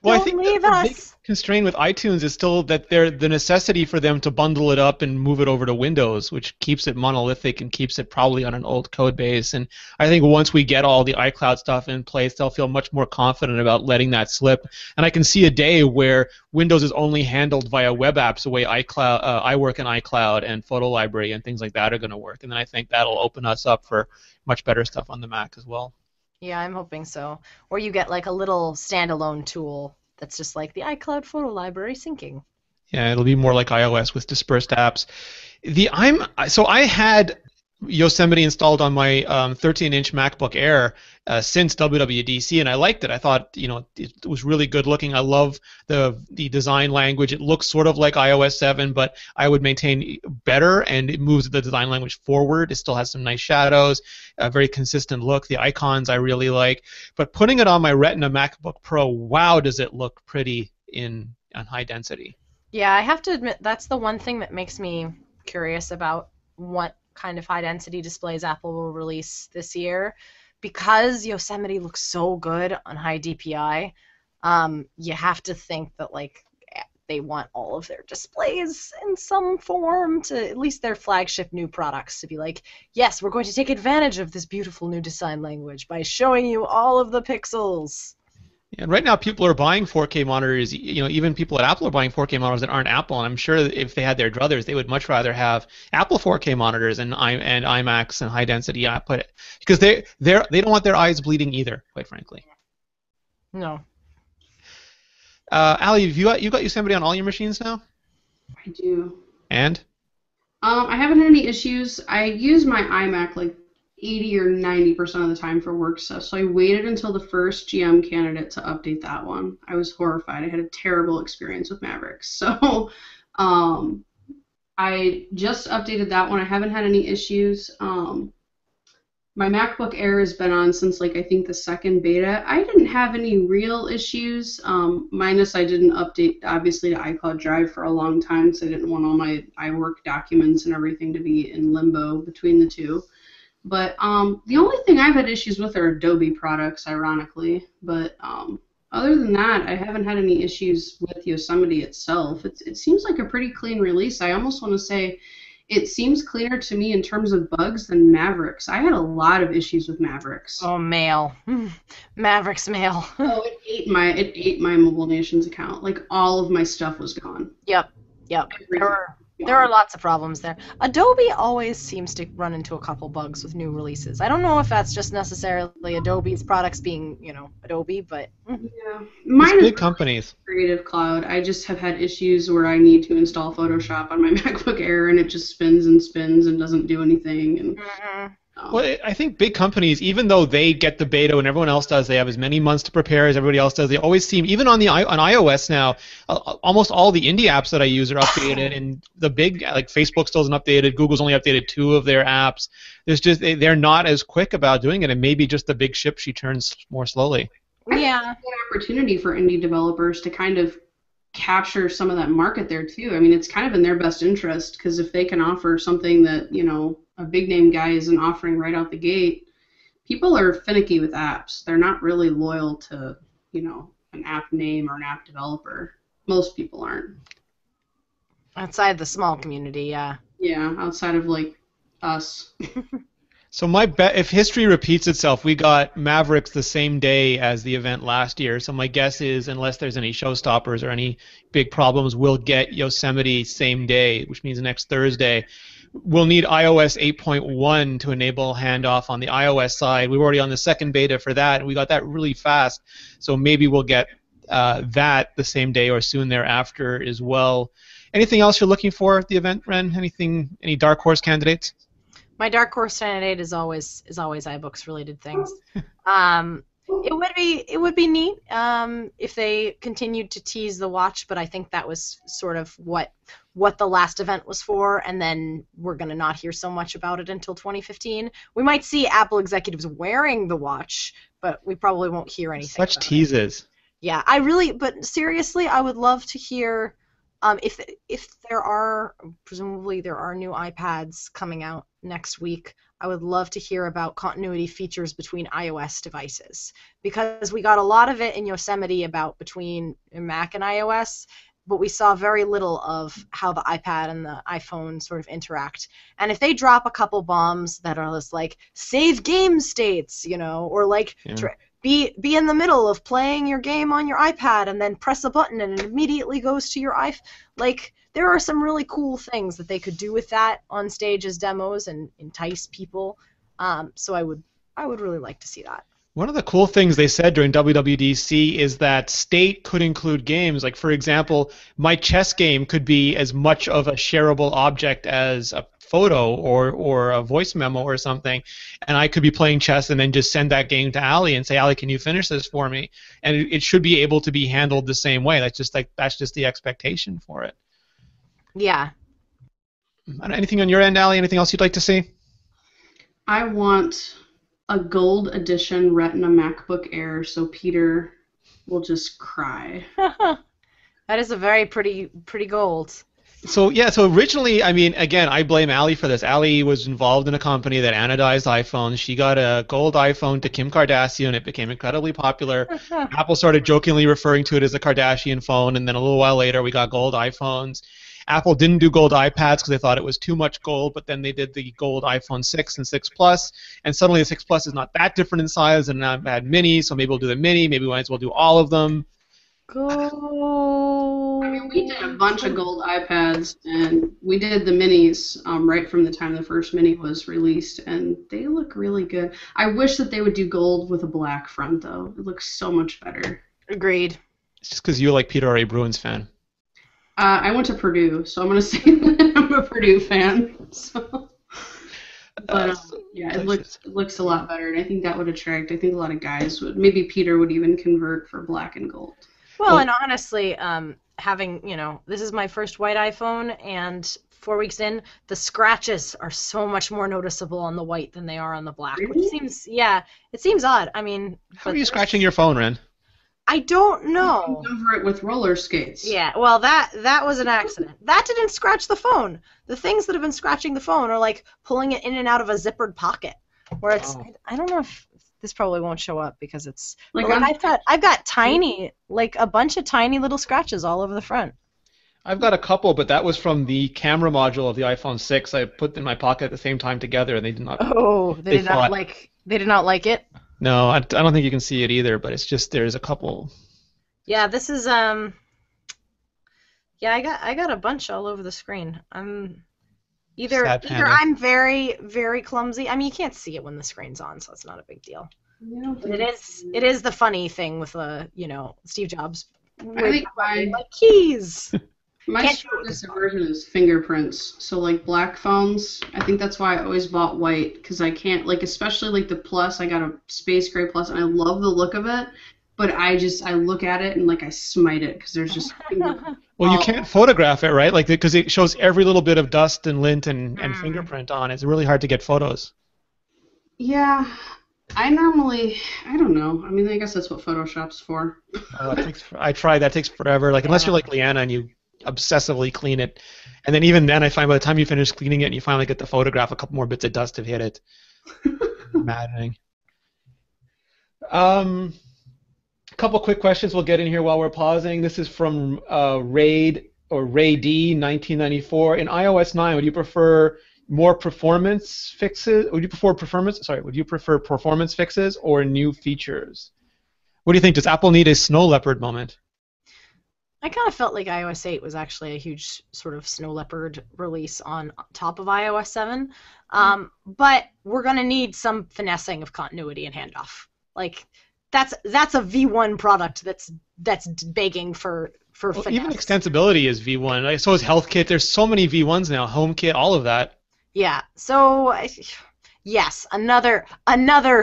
Well, Don't I think leave the us. big constraint with iTunes is still that the necessity for them to bundle it up and move it over to Windows, which keeps it monolithic and keeps it probably on an old code base. And I think once we get all the iCloud stuff in place, they'll feel much more confident about letting that slip. And I can see a day where Windows is only handled via web apps, the way iWork and iCloud and Photo Library and things like that are going to work. And then I think that'll open us up for much better stuff on the Mac as well. Yeah, I'm hoping so. Or you get like a little standalone tool that's just like the iCloud Photo Library syncing. Yeah, it'll be more like iOS with dispersed apps. So I had Yosemite installed on my 13-inch MacBook Air since WWDC, and I liked it. I thought, it was really good looking. I love the design language. It looks sort of like iOS 7, but I would maintain better, and it moves the design language forward. It still has some nice shadows, a very consistent look. The icons I really like. But putting it on my Retina MacBook Pro, wow, does it look pretty on high density. Yeah, I have to admit that's the one thing that makes me curious about what kind of high density displays Apple will release this year. Because Yosemite looks so good on high DPI, you have to think that they want all of their displays in some form to, at least their flagship new products, to be like, yes, we're going to take advantage of this beautiful new design language by showing you all of the pixels. And right now, people are buying 4K monitors. Even people at Apple are buying 4K monitors that aren't Apple. And I'm sure that if they had their druthers, they would much rather have Apple 4K monitors and iMacs and high density output, because they don't want their eyes bleeding either, quite frankly. No. Allie, you got Yosemite on all your machines now? I do. And? I haven't had any issues. I use my iMac 80 or 90% of the time for work stuff. So I waited until the first GM candidate to update that one. I was horrified. I had a terrible experience with Mavericks. So I just updated that one. I haven't had any issues. My MacBook Air has been on since I think the second beta. I didn't have any real issues, minus I didn't update obviously to iCloud Drive for a long time because I didn't want all my iWork documents and everything to be in limbo between the two. But the only thing I've had issues with are Adobe products, ironically. But other than that, I haven't had any issues with Yosemite itself. It seems like a pretty clean release. I almost want to say it seems cleaner to me in terms of bugs than Mavericks. I had a lot of issues with Mavericks. Oh, mail. Mavericks mail. It ate my Mobile Nations account. All of my stuff was gone. Yep. There are lots of problems there. Adobe always seems to run into a couple bugs with new releases. I don't know if that's just necessarily Adobe's products being, Adobe, but... Yeah. Mine is big companies. Creative Cloud. I just have had issues where I need to install Photoshop on my MacBook Air and it just spins and doesn't do anything. And Well, I think big companies, even though they get the beta and everyone else does, they have as many months to prepare as everybody else does. They always seem, even on iOS now, almost all the indie apps that I use are updated, and the big, Facebook still isn't updated. Google's only updated 2 of their apps. There's just they're not as quick about doing it, and maybe just the big ship she turns more slowly. Yeah, it's an opportunity for indie developers to kind of capture some of that market there too. I mean, it's kind of in their best interest because if they can offer something that a big name guy isn't offering right out the gate, people are finicky with apps. They're not really loyal to an app name or an app developer. Most people aren't. Outside the small community, yeah. Yeah, outside of us. So my bet, if history repeats itself, we got Mavericks the same day as the event last year. So my guess is, unless there's any showstoppers or any big problems, we'll get Yosemite same day, which means next Thursday. We'll need iOS 8.1 to enable handoff on the iOS side. We were already on the second beta for that, and we got that really fast. So maybe we'll get that the same day or soon thereafter as well. Anything else you're looking for at the event, Ren? Any dark horse candidates? My dark horse candidate is always iBooks related things. It would be neat if they continued to tease the watch, but I think that was sort of what the last event was for, and then we're gonna not hear so much about it until 2015. We might see Apple executives wearing the watch, but we probably won't hear anything. Such teases. Yeah, but seriously, I would love to hear if there are, presumably there are new iPads coming out next week. I would love to hear about continuity features between iOS devices, because we got a lot of it in Yosemite about between Mac and iOS, but we saw very little of how the iPad and the iPhone sort of interact. And if they drop a couple bombs that are just like save game states, or like be in the middle of playing your game on your iPad and then press a button and it immediately goes to your iPhone, like there are some really cool things that they could do with that on stage as demos and entice people. So I would really like to see that. One of the cool things they said during WWDC is that state could include games. Like, for example, my chess game could be as much of a shareable object as a photo or a voice memo or something, and I could be playing chess and then just send that game to Allie and say, Allie, can you finish this for me? And it should be able to be handled the same way. That's just the expectation for it. Yeah. Anything on your end, Allie? Anything else you'd like to see? I want a gold edition Retina MacBook Air so Peter will just cry. That is a very pretty gold. So originally, I mean, again, I blame Allie for this. Allie was involved in a company that anodized iPhones. She got a gold iPhone to Kim Kardashian. It became incredibly popular. Apple started jokingly referring to it as a Kardashian phone, and then a little while later, we got gold iPhones. Apple didn't do gold iPads because they thought it was too much gold, but then they did the gold iPhone 6 and 6 Plus, and suddenly the 6 Plus is not that different in size than an iPad mini, so maybe we'll do the mini, maybe we might as well do all of them. Gold. I mean, we did a bunch of gold iPads, and we did the minis right from the time the first mini was released, and they look really good. I wish that they would do gold with a black front, though. It looks so much better. Agreed. It's just because you like Peter are a Bruins fan. I went to Purdue, so I'm going to say that I'm a Purdue fan. So. But yeah, it looks a lot better, and I think that would attract. I think a lot of guys would. Maybe Peter would even convert for black and gold. Well, and honestly, having this is my first white iPhone, and 4 weeks in, the scratches are so much more noticeable on the white than they are on the black, really? Which seems odd. I mean, how are you scratching your phone, Ren? I don't know. You over it with roller skates. Yeah, well, that was an accident. That didn't scratch the phone. The things that have been scratching the phone are like pulling it in and out of a zippered pocket, where it's. Oh. I don't know if this probably won't show up because it's. Like I've got tiny, like a bunch of tiny little scratches all over the front. I've got a couple, but that was from the camera module of the iPhone 6. I put in my pocket at the same time together, and they did not. Oh, they did not like it. No, I don't think you can see it either, but it's just there's a couple. Yeah, this is Yeah, I got a bunch all over the screen. Either I'm very, very clumsy. I mean, you can't see it when the screen's on, so it's not a big deal. But it is the funny thing with Steve Jobs. I think like keys. My strongest aversion is fingerprints. So like black phones, I think that's why I always bought white, because I can't, like, especially like the Plus. I got a space gray Plus, and I love the look of it, but I look at it and like I smite it because there's just. Well, you can't photograph it, right? Like, because it shows every little bit of dust and lint and fingerprint on it. It's really hard to get photos. Yeah. I don't know. I mean, I guess that's what Photoshop's for. I tried. That takes forever. Like, unless you're like Leanna and you obsessively clean it, and then even then I find by the time you finish cleaning it and you finally get the photograph, a couple more bits of dust have hit it. Maddening. A couple quick questions we'll get in here while we're pausing. This is from Ray D 1994. In iOS 9, would you prefer more performance fixes? Would you prefer performance? Sorry, would you prefer performance fixes or new features? What do you think? Does Apple need a snow leopard moment? I kind of felt like iOS 8 was actually a huge sort of snow leopard release on top of iOS 7. But we're going to need some finessing of continuity and handoff. Like, that's a V1 product that's begging for finesse. Even extensibility is V1. Like, so is HealthKit. There's so many V1s now. HomeKit, all of that. Yeah. So yes, another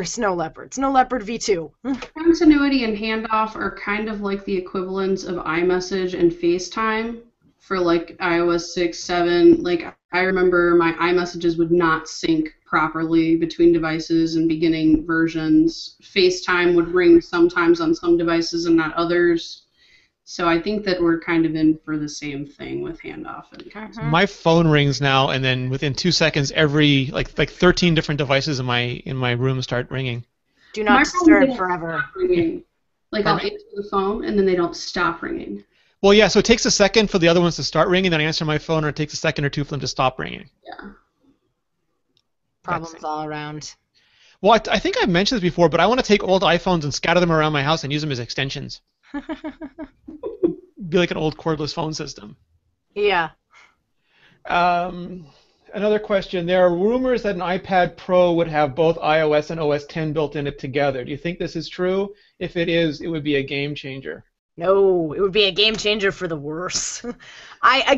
snow leopard. Snow leopard V2. Continuity and handoff are kind of like the equivalents of iMessage and FaceTime for like iOS 6, 7. Like I remember my iMessages would not sync properly between devices in beginning versions. FaceTime would ring sometimes on some devices and not others. So I think that we're kind of in for the same thing with handoff. My phone rings now, and then within 2 seconds, every like 13 different devices in my room start ringing. Do not disturb forever. Like I'll answer the phone, and then they don't stop ringing. Well, yeah. So it takes a second for the other ones to start ringing, then I answer my phone, or it takes a second or two for them to stop ringing. Yeah. Problems all around. Well, I think I've mentioned this before, but I want to take old iPhones and scatter them around my house and use them as extensions. Be like an old cordless phone system. Yeah. Another question. There are rumors that an iPad Pro would have both iOS and OS X built in it together. Do you think this is true? If it is, it would be a game changer. No, it would be a game changer for the worse. I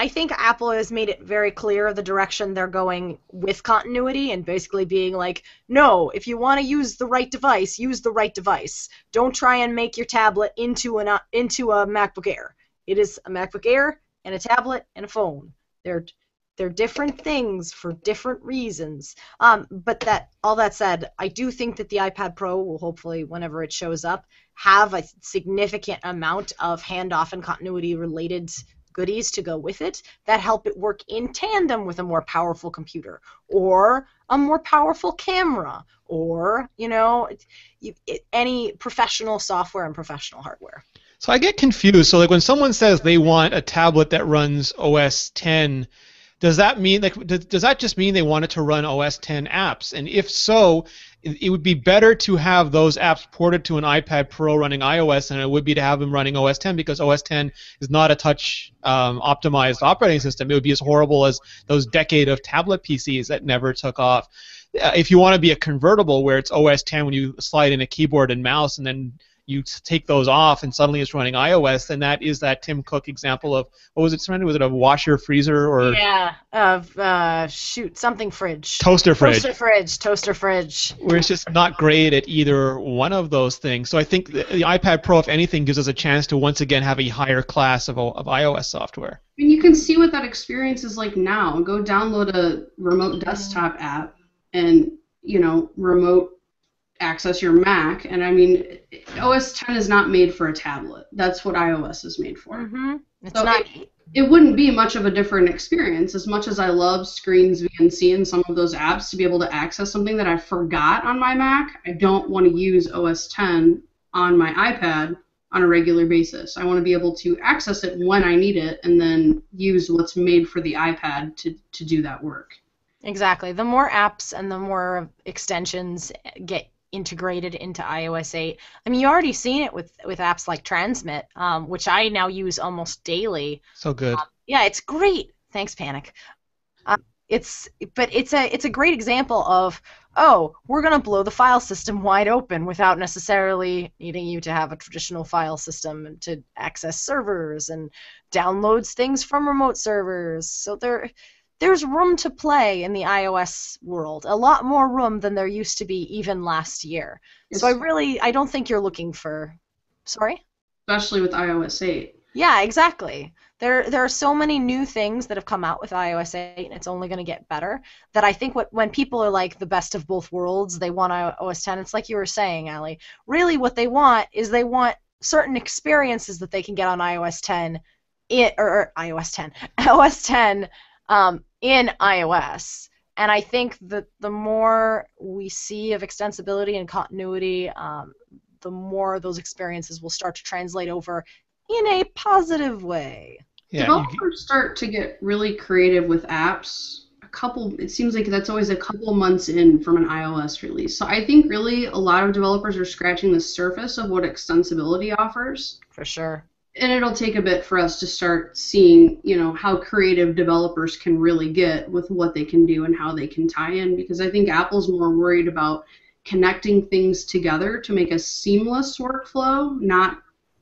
think Apple has made it very clear the direction they're going with continuity and basically being like, no, if you want to use the right device, use the right device. Don't try and make your tablet into a MacBook Air. It is a MacBook Air and a tablet and a phone. They're different things for different reasons. But all that said, I do think that the iPad Pro will hopefully, whenever it shows up, have a significant amount of handoff and continuity related goodies to go with it that help it work in tandem with a more powerful computer or a more powerful camera or, any professional software and professional hardware. So I get confused. So like when someone says they want a tablet that runs OS X, does that mean does that just mean they want it to run OS X apps? And if so, it would be better to have those apps ported to an iPad Pro running iOS than it would be to have them running OS X, because OS X is not a touch optimized operating system. It would be as horrible as those decade of tablet PCs that never took off. If you want to be a convertible where it's OS X when you slide in a keyboard and mouse and then you take those off and suddenly it's running iOS, then that is that Tim Cook example of, what was it, Serenity? Was it a washer, freezer, or... Yeah, something fridge. Toaster fridge. Toaster fridge. Where it's just not great at either one of those things. So I think the iPad Pro, if anything, gives us a chance to once again have a higher class of iOS software. And you can see what that experience is like now. Go download a remote desktop app and, remote access your Mac, and I mean, OS X is not made for a tablet. That's what iOS is made for. Mm-hmm. It wouldn't be much of a different experience. As much as I love Screens VNC and some of those apps to be able to access something that I forgot on my Mac, I don't want to use OS X on my iPad on a regular basis. I want to be able to access it when I need it and then use what's made for the iPad to do that work. Exactly. The more apps and the more extensions get integrated into iOS 8. I mean, you already seen it with apps like Transmit, which I now use almost daily. So good. Yeah, it's great. Thanks, Panic. It's a great example of, we're gonna blow the file system wide open without necessarily needing you to have a traditional file system to access servers and downloads things from remote servers. So there's room to play in the iOS world, a lot more room than there used to be even last year. Yes. So I don't think you're looking for... Sorry? Especially with iOS 8. Yeah, exactly. There are so many new things that have come out with iOS 8, and it's only going to get better, that I think when people are like the best of both worlds, they want OS X, it's like you were saying, Allie. Really what they want is they want certain experiences that they can get on OS X, in iOS. And I think that the more we see of extensibility and continuity, the more those experiences will start to translate over in a positive way. Yeah, developers start to get really creative with apps couple, it seems like that's always a couple months in from an iOS release. So I think really a lot of developers are scratching the surface of what extensibility offers. For sure. And it'll take a bit for us to start seeing, how creative developers can really get with what they can do and how they can tie in, because I think Apple's more worried about connecting things together to make a seamless workflow, not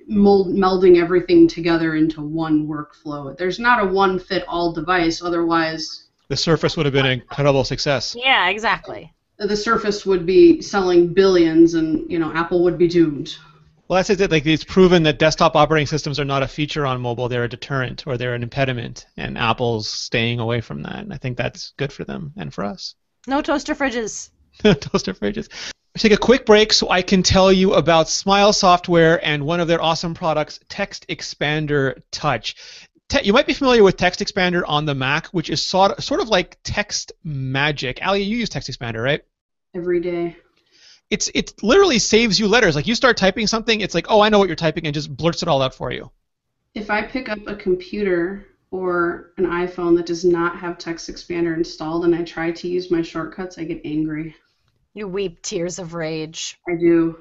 melding everything together into one workflow. There's not a one-fit-all device, otherwise The Surface would have been an incredible success. Yeah, exactly. the Surface would be selling billions and, Apple would be doomed. Well, that's it. Like, it's proven that desktop operating systems are not a feature on mobile. They're a deterrent, or they're an impediment, and Apple's staying away from that. And I think that's good for them and for us. No toaster fridges. Toaster fridges. Let's take a quick break so I can tell you about Smile Software and one of their awesome products, Text Expander Touch. You might be familiar with Text Expander on the Mac, which is sort of like Text Magic. Ali, you use Text Expander, right? Every day. It literally saves you letters. Like, you start typing something, it's like, oh, I know what you're typing, and just blurts it all out for you. If I pick up a computer or an iPhone that does not have Text Expander installed and I try to use my shortcuts, I get angry. You weep tears of rage. I do.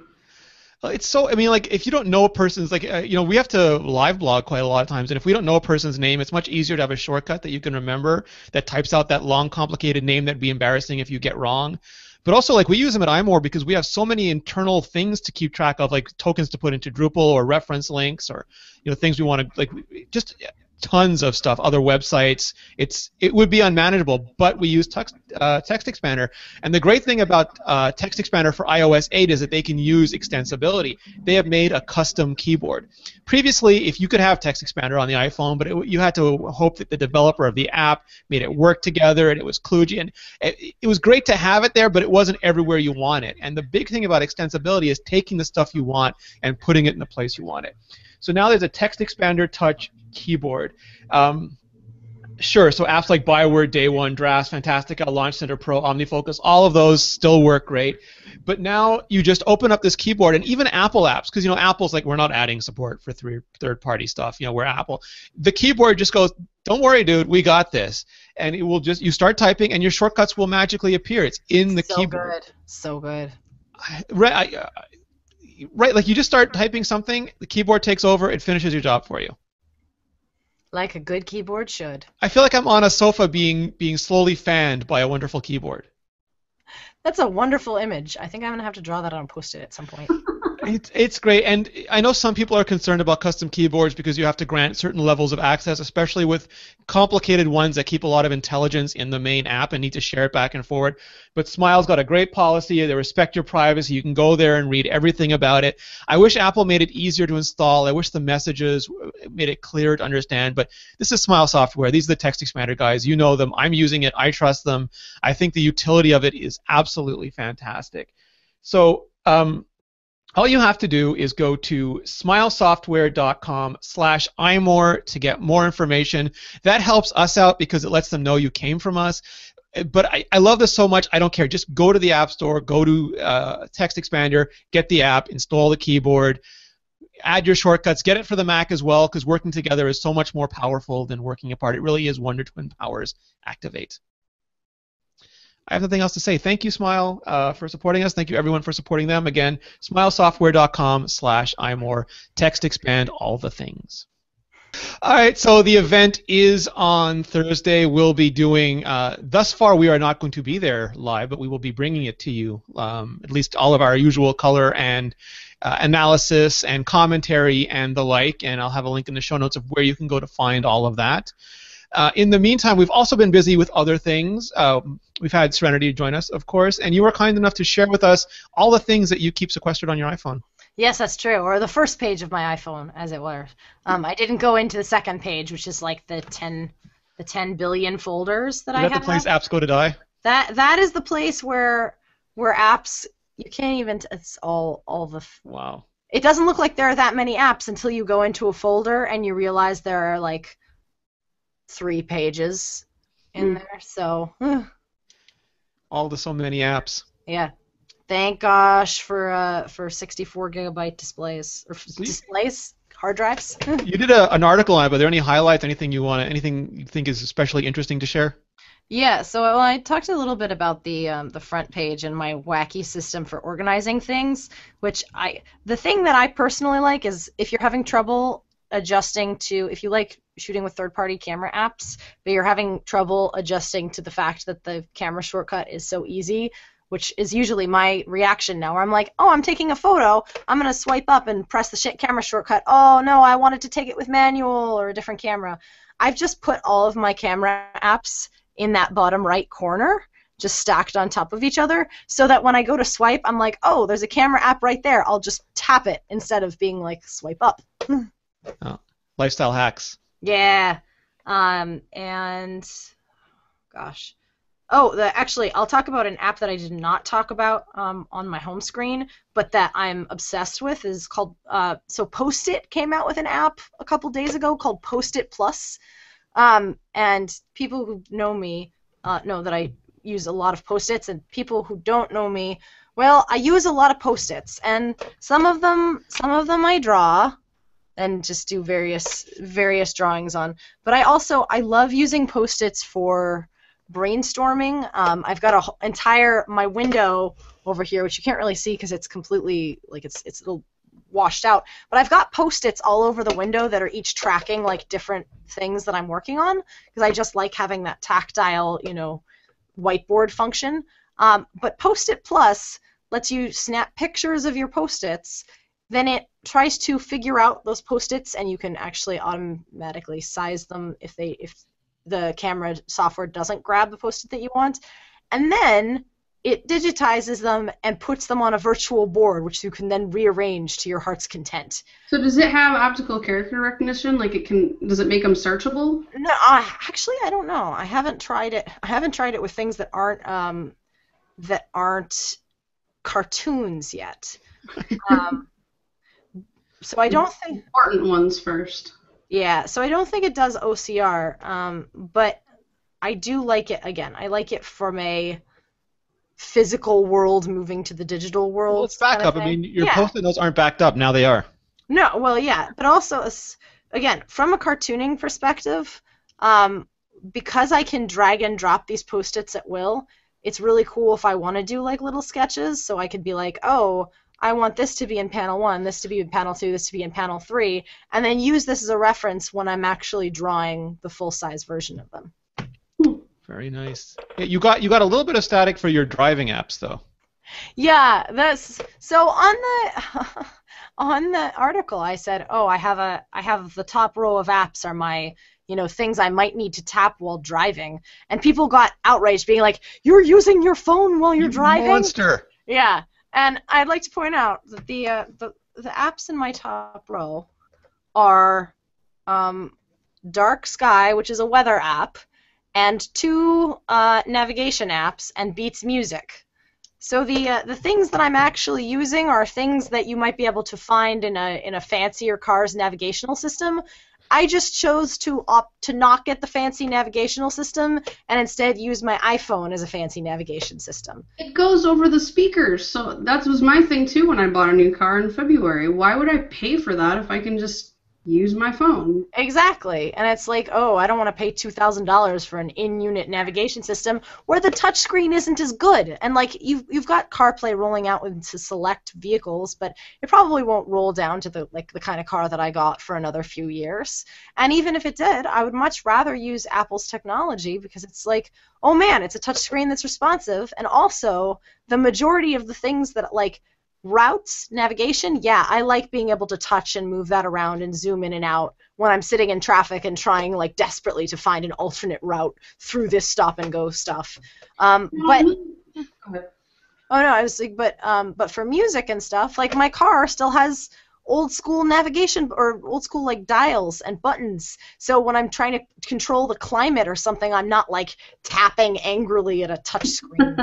It's so, like, if you don't know a person's, like, we have to live blog quite a lot of times, and if we don't know a person's name, it's much easier to have a shortcut that you can remember that types out that long, complicated name that'd be embarrassing if you get wrong. But also, like, we use them at iMore because we have so many internal things to keep track of, like tokens to put into Drupal or reference links or, things we want to, like, just tons of stuff, other websites. It would be unmanageable, but we use Text Expander. And the great thing about Text Expander for iOS 8 is that they can use extensibility. They have made a custom keyboard. Previously, if you could have Text Expander on the iPhone, but you had to hope that the developer of the app made it work together and it was kludgy. And it was great to have it there, but it wasn't everywhere you want it. And the big thing about extensibility is taking the stuff you want and putting it in the place you want it. So now there's a Text Expander Touch keyboard. Sure, so apps like Byword, Day One, Drafts, Fantastica, Launch Center Pro, OmniFocus, all of those still work great. But now you just open up this keyboard, and even Apple apps, because Apple's like, we're not adding support for third-party stuff. We're Apple. The keyboard just goes, don't worry, dude, we got this, and it will just, you start typing, and your shortcuts will magically appear. It's in the keyboard. So good. Right, like you just start typing something, the keyboard takes over, it finishes your job for you. Like a good keyboard should. I feel like I'm on a sofa being slowly fanned by a wonderful keyboard. That's a wonderful image. I think I'm going to have to draw that on Post-it at some point. It's great, and I know some people are concerned about custom keyboards because you have to grant certain levels of access, especially with complicated ones that keep a lot of intelligence in the main app and need to share it back and forward. But Smile's got a great policy. They respect your privacy. You can go there and read everything about it. I wish Apple made it easier to install. I wish the messages made it clearer to understand. But this is Smile Software. These are the Text Expander guys. You know them. I'm using it. I trust them. I think the utility of it is absolutely fantastic. So, all you have to do is go to smilesoftware.com/iMore to get more information. That helps us out because it lets them know you came from us. But I love this so much, I don't care. Just go to the App Store, go to Text Expander, get the app, install the keyboard, add your shortcuts, get it for the Mac as well, because working together is so much more powerful than working apart. It really is Wonder Twin powers activate. I have nothing else to say. Thank you, Smile, for supporting us. Thank you, everyone, for supporting them. Again, smilesoftware.com/iMore. Text expand all the things. All right, so the event is on Thursday. We'll be doing, thus far we are not going to be there live, but we will be bringing it to you, at least all of our usual color and analysis and commentary and the like, and I'll have a link in the show notes of where you can go to find all of that. In the meantime, we've also been busy with other things. We've had Serenity join us, of course, and you were kind enough to share with us all the things that you keep sequestered on your iPhone. Yes, that's true, or the first page of my iPhone, as it were. I didn't go into the second page, which is like the 10 billion folders that I have. Is that the place apps go to die? That is the place where apps, you can't even, it's all the... Wow. It doesn't look like there are that many apps until you go into a folder and you realize there are like 3 pages in there, so... so many apps. Yeah. Thank gosh for 64 gigabyte displays hard drives. You did an article on it, but are there any highlights, anything you think is especially interesting to share? Yeah, so I talked a little bit about the front page and my wacky system for organizing things, which the thing that I personally like is if you're having trouble adjusting to if you like shooting with third-party camera apps, but you're having trouble adjusting to the fact that the camera shortcut is so easy, which is usually my reaction now, where I'm like, oh, I'm taking a photo, I'm gonna swipe up and press the camera shortcut. Oh no, I wanted to take it with manual or a different camera. I've just put all of my camera apps in that bottom right corner, just stacked on top of each other, so that when I go to swipe, I'm like, oh, there's a camera app right there. I'll just tap it instead of being like, swipe up. Oh, lifestyle hacks. Yeah. And gosh. Oh, actually, I'll talk about an app that I did not talk about on my home screen, but that I'm obsessed with is called, so Post-it came out with an app a couple days ago called Post-it Plus. And people who know me know that I use a lot of Post-its, and people who don't know me, well, I use a lot of Post-its, and some of them I draw and just do various drawings on. But I love using Post-its for brainstorming. I've got my window over here, which you can't really see because it's completely like it's little washed out, but I've got Post-its all over the window that are each tracking like different things that I'm working on, because I just like having that tactile, whiteboard function. But Post-it Plus lets you snap pictures of your Post-its, then it tries to figure out those Post-its, and you can actually automatically size them if the camera software doesn't grab the Post-it that you want, and then it digitizes them and puts them on a virtual board, which you can then rearrange to your heart's content. So does it have optical character recognition? Like does it make them searchable? No, actually, I don't know. I haven't tried it. I haven't tried it with things that aren't cartoons yet. So I don't think important ones first. Yeah, so I don't think it does OCR, but I do like it. Again, I like it from a physical world moving to the digital world. Well, it's backup. I mean, your Post-it notes aren't backed up. Now they are. No, well, yeah, but also, again, from a cartooning perspective, because I can drag and drop these Post-its at will, it's really cool if I want to do like little sketches. So I could be like, oh, I want this to be in panel 1, this to be in panel 2, this to be in panel 3, and then use this as a reference when I'm actually drawing the full-size version of them. Very nice. Yeah, you got a little bit of static for your driving apps, though. Yeah, that's so on the article I said, oh, I have the top row of apps are my things I might need to tap while driving, and people got outraged, being like, "You're using your phone while you're driving?" Monster. Yeah, and I'd like to point out that the apps in my top row are Dark Sky, which is a weather app, and 2 navigation apps, and Beats Music. So the things that I'm actually using are things that you might be able to find in a fancier car's navigational system. I just chose to opt to not get the fancy navigational system and instead use my iPhone as a fancy navigation system. It goes over the speakers, so that was my thing too when I bought a new car in February. Why would I pay for that if I can just use my phone? Exactly, and it's like, oh, I don't want to pay $2,000 for an in-unit navigation system where the touchscreen isn't as good. And like you've got CarPlay rolling out into select vehicles, but it probably won't roll down to the kind of car that I got for another few years. And even if it did, I would much rather use Apple's technology, because it's like, oh man, it's a touchscreen that's responsive, and also the majority of the things that like routes, navigation, yeah, I like being able to touch and move that around and zoom in and out when I'm sitting in traffic and trying like desperately to find an alternate route through this stop and go stuff. But I was like, but for music and stuff, like my car still has old school navigation or old school like dials and buttons. So when I'm trying to control the climate or something, I'm not like tapping angrily at a touch screen.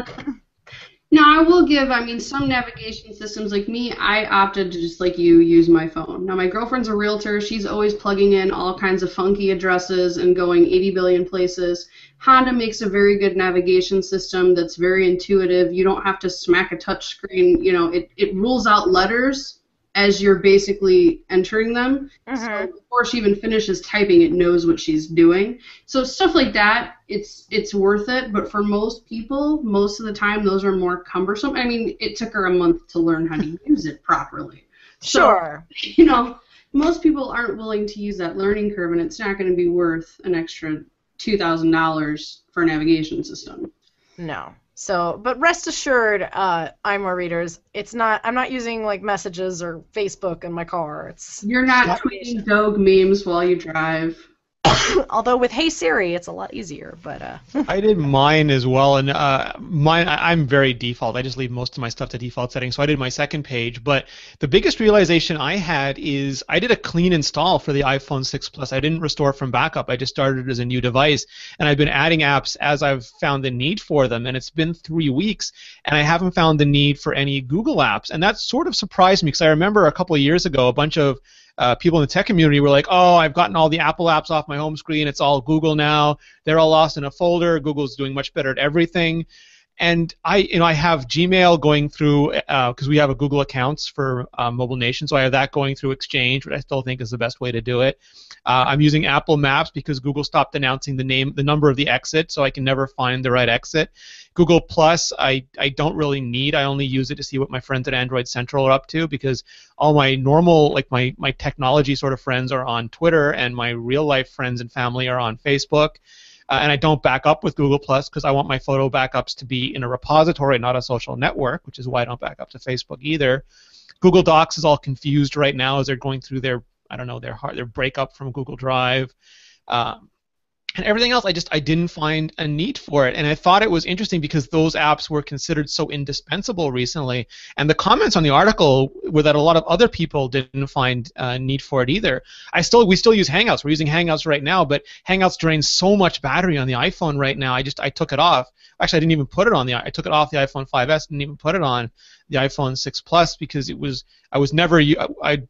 Now, I will give, some navigation systems like me, I opted to just like you use my phone. Now, my girlfriend's a realtor. She's always plugging in all kinds of funky addresses and going 80 billion places. Honda makes a very good navigation system that's very intuitive. You don't have to smack a touch screen. It rules out letters as you're basically entering them. Mm-hmm. So before she even finishes typing, it knows what she's doing. So stuff like that, it's worth it. But for most people, most of the time, those are more cumbersome. I mean, it took her a month to learn how to use it properly. Sure. So, you know, most people aren't willing to use that learning curve, and it's not going to be worth an extra $2,000 for a navigation system. No. So, but rest assured, iMore readers, I'm not using like messages or Facebook in my car. You're not tweeting Doge memes while you drive. Although with Hey Siri, it's a lot easier. But I did mine as well, and I'm very default. I just leave most of my stuff to default settings. So I did my second page. But the biggest realization I had is I did a clean install for the iPhone 6 Plus. I didn't restore from backup. I just started it as a new device, and I've been adding apps as I've found the need for them. And it's been 3 weeks, and I haven't found the need for any Google apps, and that sort of surprised me because I remember a couple of years ago, a bunch of people in the tech community were like, oh, I've gotten all the Apple apps off my home screen. It's all Google now. They're all lost in a folder. Google's doing much better at everything. And I have Gmail going through, because we have a Google accounts for Mobile Nation, so I have that going through Exchange, which I still think is the best way to do it. I'm using Apple Maps because Google stopped announcing the number of the exit, so I can never find the right exit. Google Plus, I don't really need. I only use it to see what my friends at Android Central are up to, because all my normal, like my technology sort of friends are on Twitter, and my real life friends and family are on Facebook. And I don't back up with Google Plus because I want my photo backups to be in a repository, not a social network, which is why I don't back up to Facebook either. Google Docs is all confused right now as they're going through their breakup from Google Drive. And everything else, I didn't find a need for it. And I thought it was interesting because those apps were considered so indispensable recently. And the comments on the article were that a lot of other people didn't find a need for it either. We still use Hangouts. We're using Hangouts right now, but Hangouts drains so much battery on the iPhone right now. I took it off. Actually, I didn't even put it on I took it off the iPhone 5S, didn't even put it on the iPhone 6 Plus because I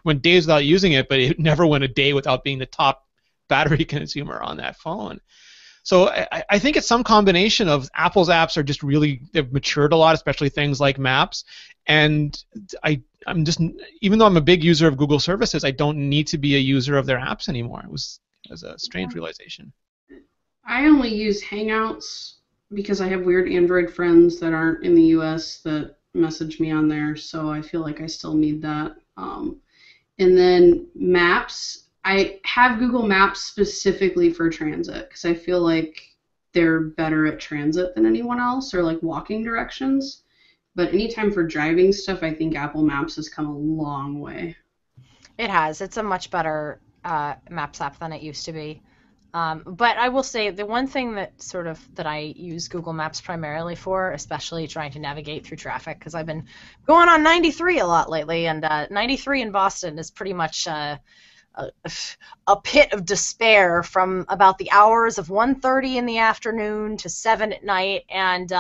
went days without using it, but it never went a day without being the top battery consumer on that phone. So I think it's some combination of Apple's apps are just they've matured a lot, especially things like Maps. And I'm just, even though I'm a big user of Google services, I don't need to be a user of their apps anymore. It was a strange realization. I only use Hangouts because I have weird Android friends that aren't in the US that message me on there, so I feel like I still need that. And then Maps, I have Google Maps specifically for transit because I feel like they're better at transit than anyone else, or like walking directions. But anytime for driving stuff, I think Apple Maps has come a long way. It has. It's a much better Maps app than it used to be. But I will say the one thing that I use Google Maps primarily for, especially trying to navigate through traffic, because I've been going on 93 a lot lately, and 93 in Boston is pretty much a pit of despair from about the hours of 1:30 in the afternoon to 7 at night and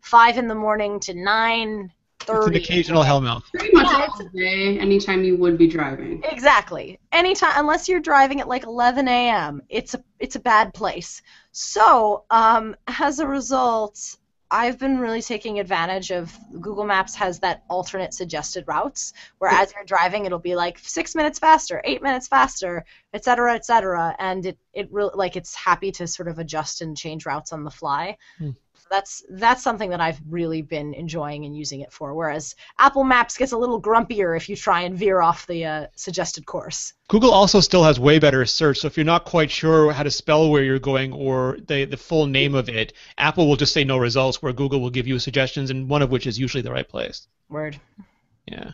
5 in the morning to 9:30. It's an occasional hellmouth. Pretty much all day, anytime you would be driving. Exactly. Anytime, unless you're driving at like 11 a.m., it's a bad place. So as a result, I've been really taking advantage of Google Maps has that alternate suggested routes where as you're driving it'll be like 6 minutes faster, 8 minutes faster, et cetera, and it really like it's happy to sort of adjust and change routes on the fly. So that's something that I've really been enjoying and using it for, whereas Apple Maps gets a little grumpier if you try and veer off the suggested course. Google also still has way better search, so if you're not quite sure how to spell where you're going or the full name of it, Apple will just say no results, where Google will give you suggestions, and one of which is usually the right place. Word. Yeah.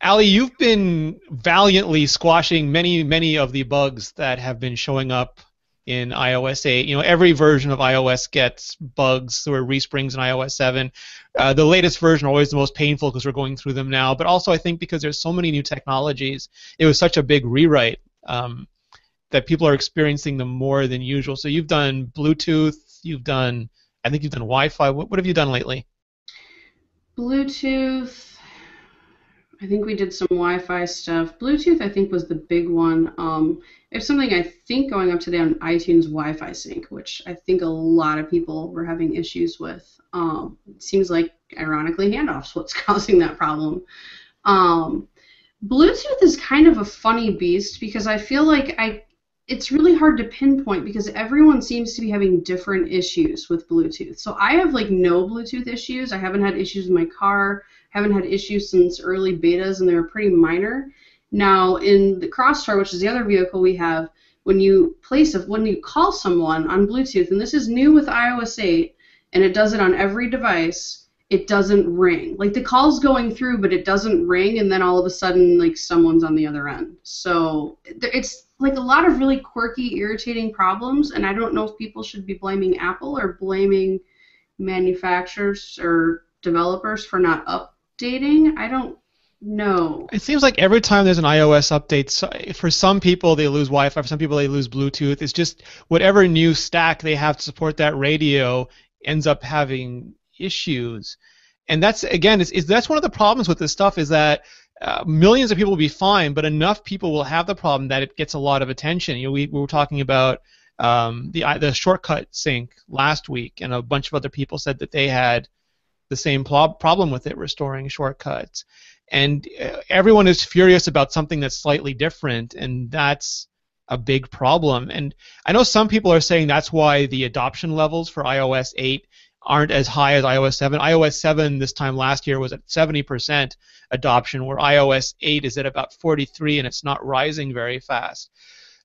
Allie, you've been valiantly squashing many of the bugs that have been showing up in iOS 8. You know, every version of iOS gets bugs or resprings in iOS 7. The latest version are always the most painful because we're going through them now, but also I think because there's so many new technologies, it was such a big rewrite that people are experiencing them more than usual. So you've done Bluetooth, I think you've done Wi-Fi. What have you done lately? Bluetooth, I think we did some Wi-Fi stuff. Bluetooth, I think, was the big one. It's something I think going up today on iTunes Wi-Fi sync, which I think a lot of people were having issues with. It seems like, ironically, handoff's what's causing that problem. Bluetooth is kind of a funny beast because I feel like it's really hard to pinpoint because everyone seems to be having different issues with Bluetooth. So I have like no Bluetooth issues. I haven't had issues with my car. Haven't had issues since early betas, and they were pretty minor. Now in the Crosstour, which is the other vehicle we have, when you call someone on Bluetooth, and this is new with iOS 8, and it does it on every device, it doesn't ring. Like the call's going through, but it doesn't ring, and then all of a sudden, like someone's on the other end. So it's like a lot of really quirky, irritating problems, and I don't know if people should be blaming Apple or blaming manufacturers or developers for not updating. I don't know. It seems like every time there's an iOS update, for some people they lose Wi-Fi, for some people they lose Bluetooth. It's just whatever new stack they have to support that radio ends up having issues. And that's, again, that's one of the problems with this stuff is that millions of people will be fine, but enough people will have the problem that it gets a lot of attention. You know, we were talking about the shortcut sync last week, and a bunch of other people said that they had the same problem with it restoring shortcuts. And everyone is furious about something that's slightly different, and that's a big problem. And I know some people are saying that's why the adoption levels for iOS 8 aren't as high as iOS 7. iOS 7 this time last year was at 70% adoption, where iOS 8 is at about 43%, and it's not rising very fast.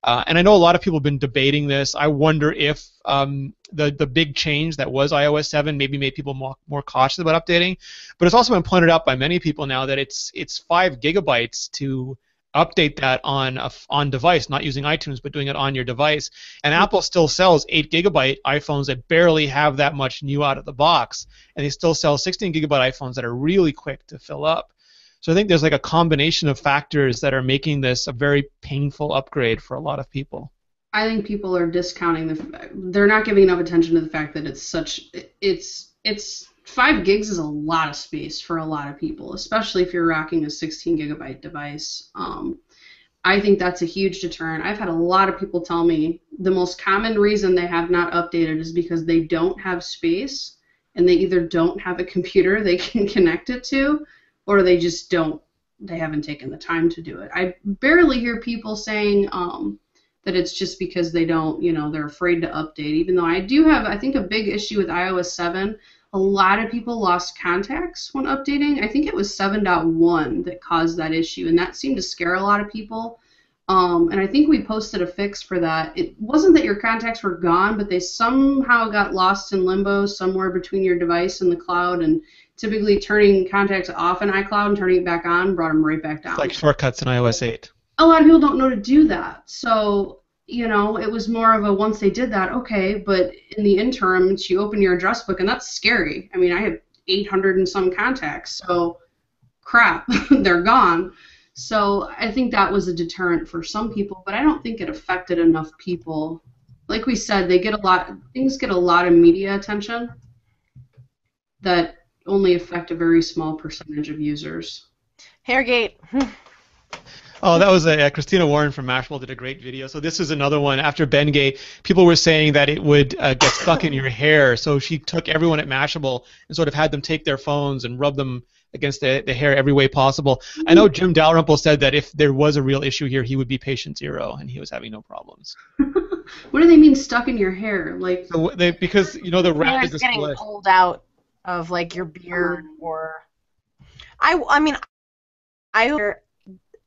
And I know a lot of people have been debating this. I wonder if the big change that was iOS 7 maybe made people more cautious about updating. But it's also been pointed out by many people now that it's 5 gigabytes to update that on device, not using iTunes, but doing it on your device. And Apple still sells 8 gigabyte iPhones that barely have that much new out of the box, and they still sell 16 gigabyte iPhones that are really quick to fill up. So I think there's like a combination of factors that are making this a very painful upgrade for a lot of people. I think people are discounting they're not giving enough attention to the fact that it's 5 gigs is a lot of space for a lot of people, especially if you're rocking a 16 gigabyte device. I think that's a huge deterrent. I've had a lot of people tell me the most common reason they have not updated is because they don't have space, and they either don't have a computer they can connect it to, or they just they haven't taken the time to do it. I barely hear people saying that it's just because they don't, they're afraid to update, even though I do have, I think, a big issue with iOS 7. A lot of people lost contacts when updating. I think it was 7.1 that caused that issue, and that seemed to scare a lot of people. And I think we posted a fix for that. It wasn't that your contacts were gone, but they somehow got lost in limbo somewhere between your device and the cloud, and typically turning contacts off in iCloud and turning it back on brought them right back down. It's like shortcuts in iOS 8. A lot of people don't know to do that. So, it was more of a once they did that, okay, but in the interim, you open your address book, and that's scary. I mean, I have 800 and some contacts, so crap, they're gone. So I think that was a deterrent for some people, but I don't think it affected enough people. Like we said, things get a lot of media attention that only affect a very small percentage of users. Hairgate. Oh, that was Christina Warren from Mashable did a great video. So this is another one. After Bengate, people were saying that it would get stuck in your hair. So she took everyone at Mashable and sort of had them take their phones and rub them against the hair every way possible. I know Jim Dalrymple said that if there was a real issue here, he would be patient zero, and he was having no problems. What do they mean stuck in your hair? Like so because the wrap is getting pulled out of like your beard, or I mean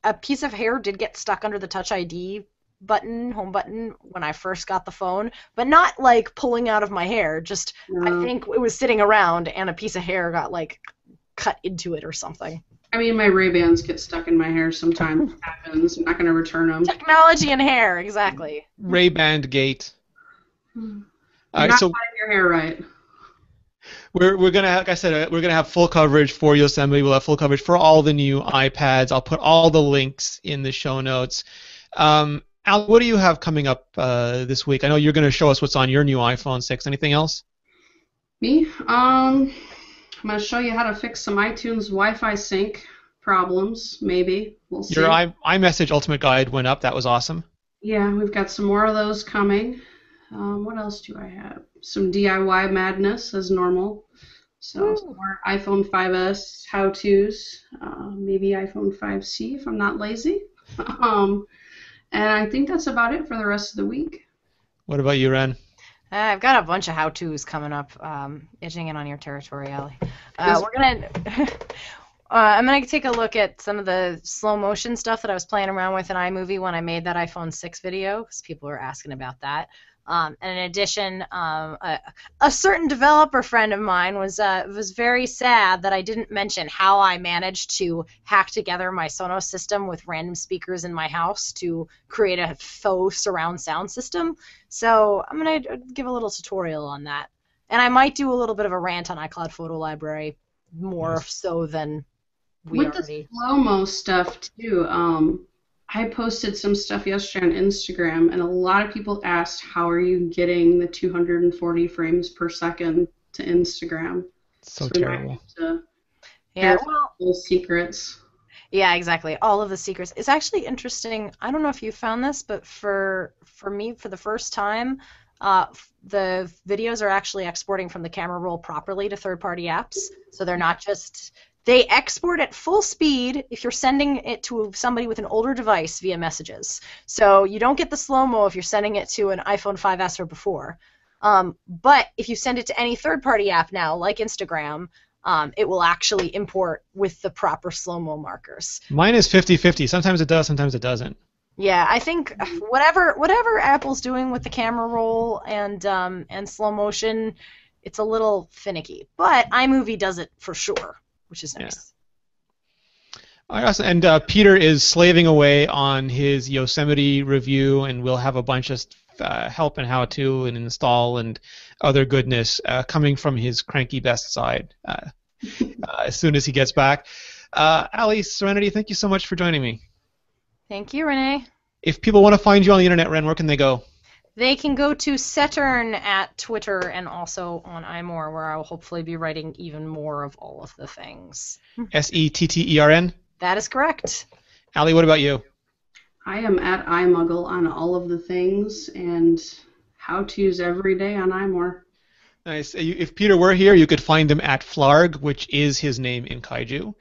a piece of hair did get stuck under the Touch ID home button when I first got the phone, but not like pulling out of my hair. Just I think it was sitting around and a piece of hair got like cut into it or something. I mean, my Ray-Bans get stuck in my hair sometimes. It happens. I'm not going to return them. Technology and hair, exactly. Ray-Ban gate. All right, so your hair right. We're gonna, like I said, we're gonna have full coverage for Yosemite. We'll have full coverage for all the new iPads. I'll put all the links in the show notes. Al, what do you have coming up this week? I know you're gonna show us what's on your new iPhone 6. Anything else? Me? I'm gonna show you how to fix some iTunes Wi-Fi sync problems. Maybe we'll see. Your iMessage Ultimate Guide went up. That was awesome. Yeah, we've got some more of those coming. What else do I have? Some DIY madness as normal. So some more iPhone 5S how-tos, maybe iPhone 5C if I'm not lazy. And I think that's about it for the rest of the week. What about you, Ren? I've got a bunch of how-tos coming up, itching in on your territory, Allie. Yes. I'm gonna take a look at some of the slow motion stuff that I was playing around with in iMovie when I made that iPhone 6 video, because people were asking about that. And in addition, a certain developer friend of mine was very sad that I didn't mention how I managed to hack together my Sonos system with random speakers in my house to create a faux surround sound system. So I'm going to give a little tutorial on that. And I might do a little bit of a rant on iCloud Photo Library, more so than we with already. The slow-mo stuff, too, I posted some stuff yesterday on Instagram, and a lot of people asked, how are you getting the 240 frames per second to Instagram? So terrible. Yeah, well, those secrets. Yeah, exactly. All of the secrets. It's actually interesting. I don't know if you found this, but for me, for the first time, the videos are actually exporting from the camera roll properly to third-party apps. So they're not just... They export at full speed if you're sending it to somebody with an older device via messages. So you don't get the slow-mo if you're sending it to an iPhone 5S or before. But if you send it to any third-party app now, like Instagram, it will actually import with the proper slow-mo markers. Mine is 50-50. Sometimes it does, sometimes it doesn't. Yeah, I think whatever Apple's doing with the camera roll and slow motion, it's a little finicky. But iMovie does it for sure, which is nice. Yeah. And Peter is slaving away on his Yosemite review, and we'll have a bunch of help and how-to and install and other goodness coming from his cranky best side as soon as he gets back. Allie, Serenity, thank you so much for joining me. Thank you, Renee. If people want to find you on the internet, Ren, where can they go? They can go to Settern at Twitter and also on iMore, where I will hopefully be writing even more of all of the things. Settern? That is correct. Allie, what about you? I am at iMuggle on all of the things and how-tos every day on iMore. Nice. If Peter were here, you could find him at Flarg, which is his name in Kaiju.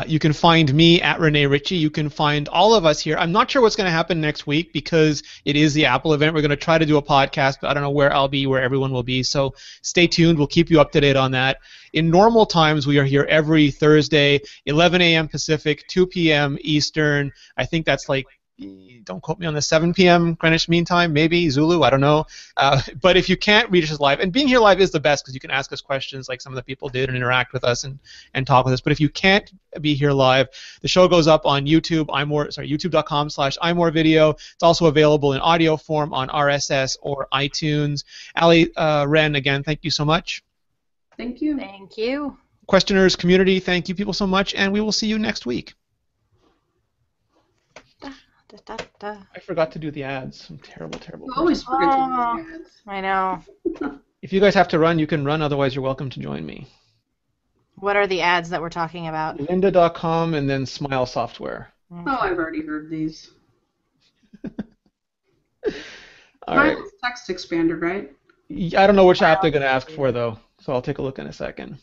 You can find me at Rene Ritchie. You can find all of us here. I'm not sure what's going to happen next week because it is the Apple event. We're going to try to do a podcast, but I don't know where I'll be, where everyone will be. So stay tuned. We'll keep you up to date on that. In normal times, we are here every Thursday, 11 a.m. Pacific, 2 p.m. Eastern. I think that's like, don't quote me on the 7 p.m. Greenwich Mean Time, maybe Zulu, I don't know. But if you can't reach us live, and being here live is the best because you can ask us questions like some of the people did and interact with us and talk with us. But if you can't be here live, the show goes up on YouTube, youtube.com/iMore video. It's also available in audio form on RSS or iTunes. Allie, Ren, again, thank you so much. Thank you. Thank you. Questioners, community, thank you people so much, and we will see you next week. I forgot to do the ads. I'm terrible. You always forget to do the ads. I know. If you guys have to run, you can run. Otherwise, you're welcome to join me. What are the ads that we're talking about? Lynda.com and then Smile Software. Oh, I've already heard these. All right. Mine's text expanded, right? I don't know which app they're going to ask for, though, so I'll take a look in a second.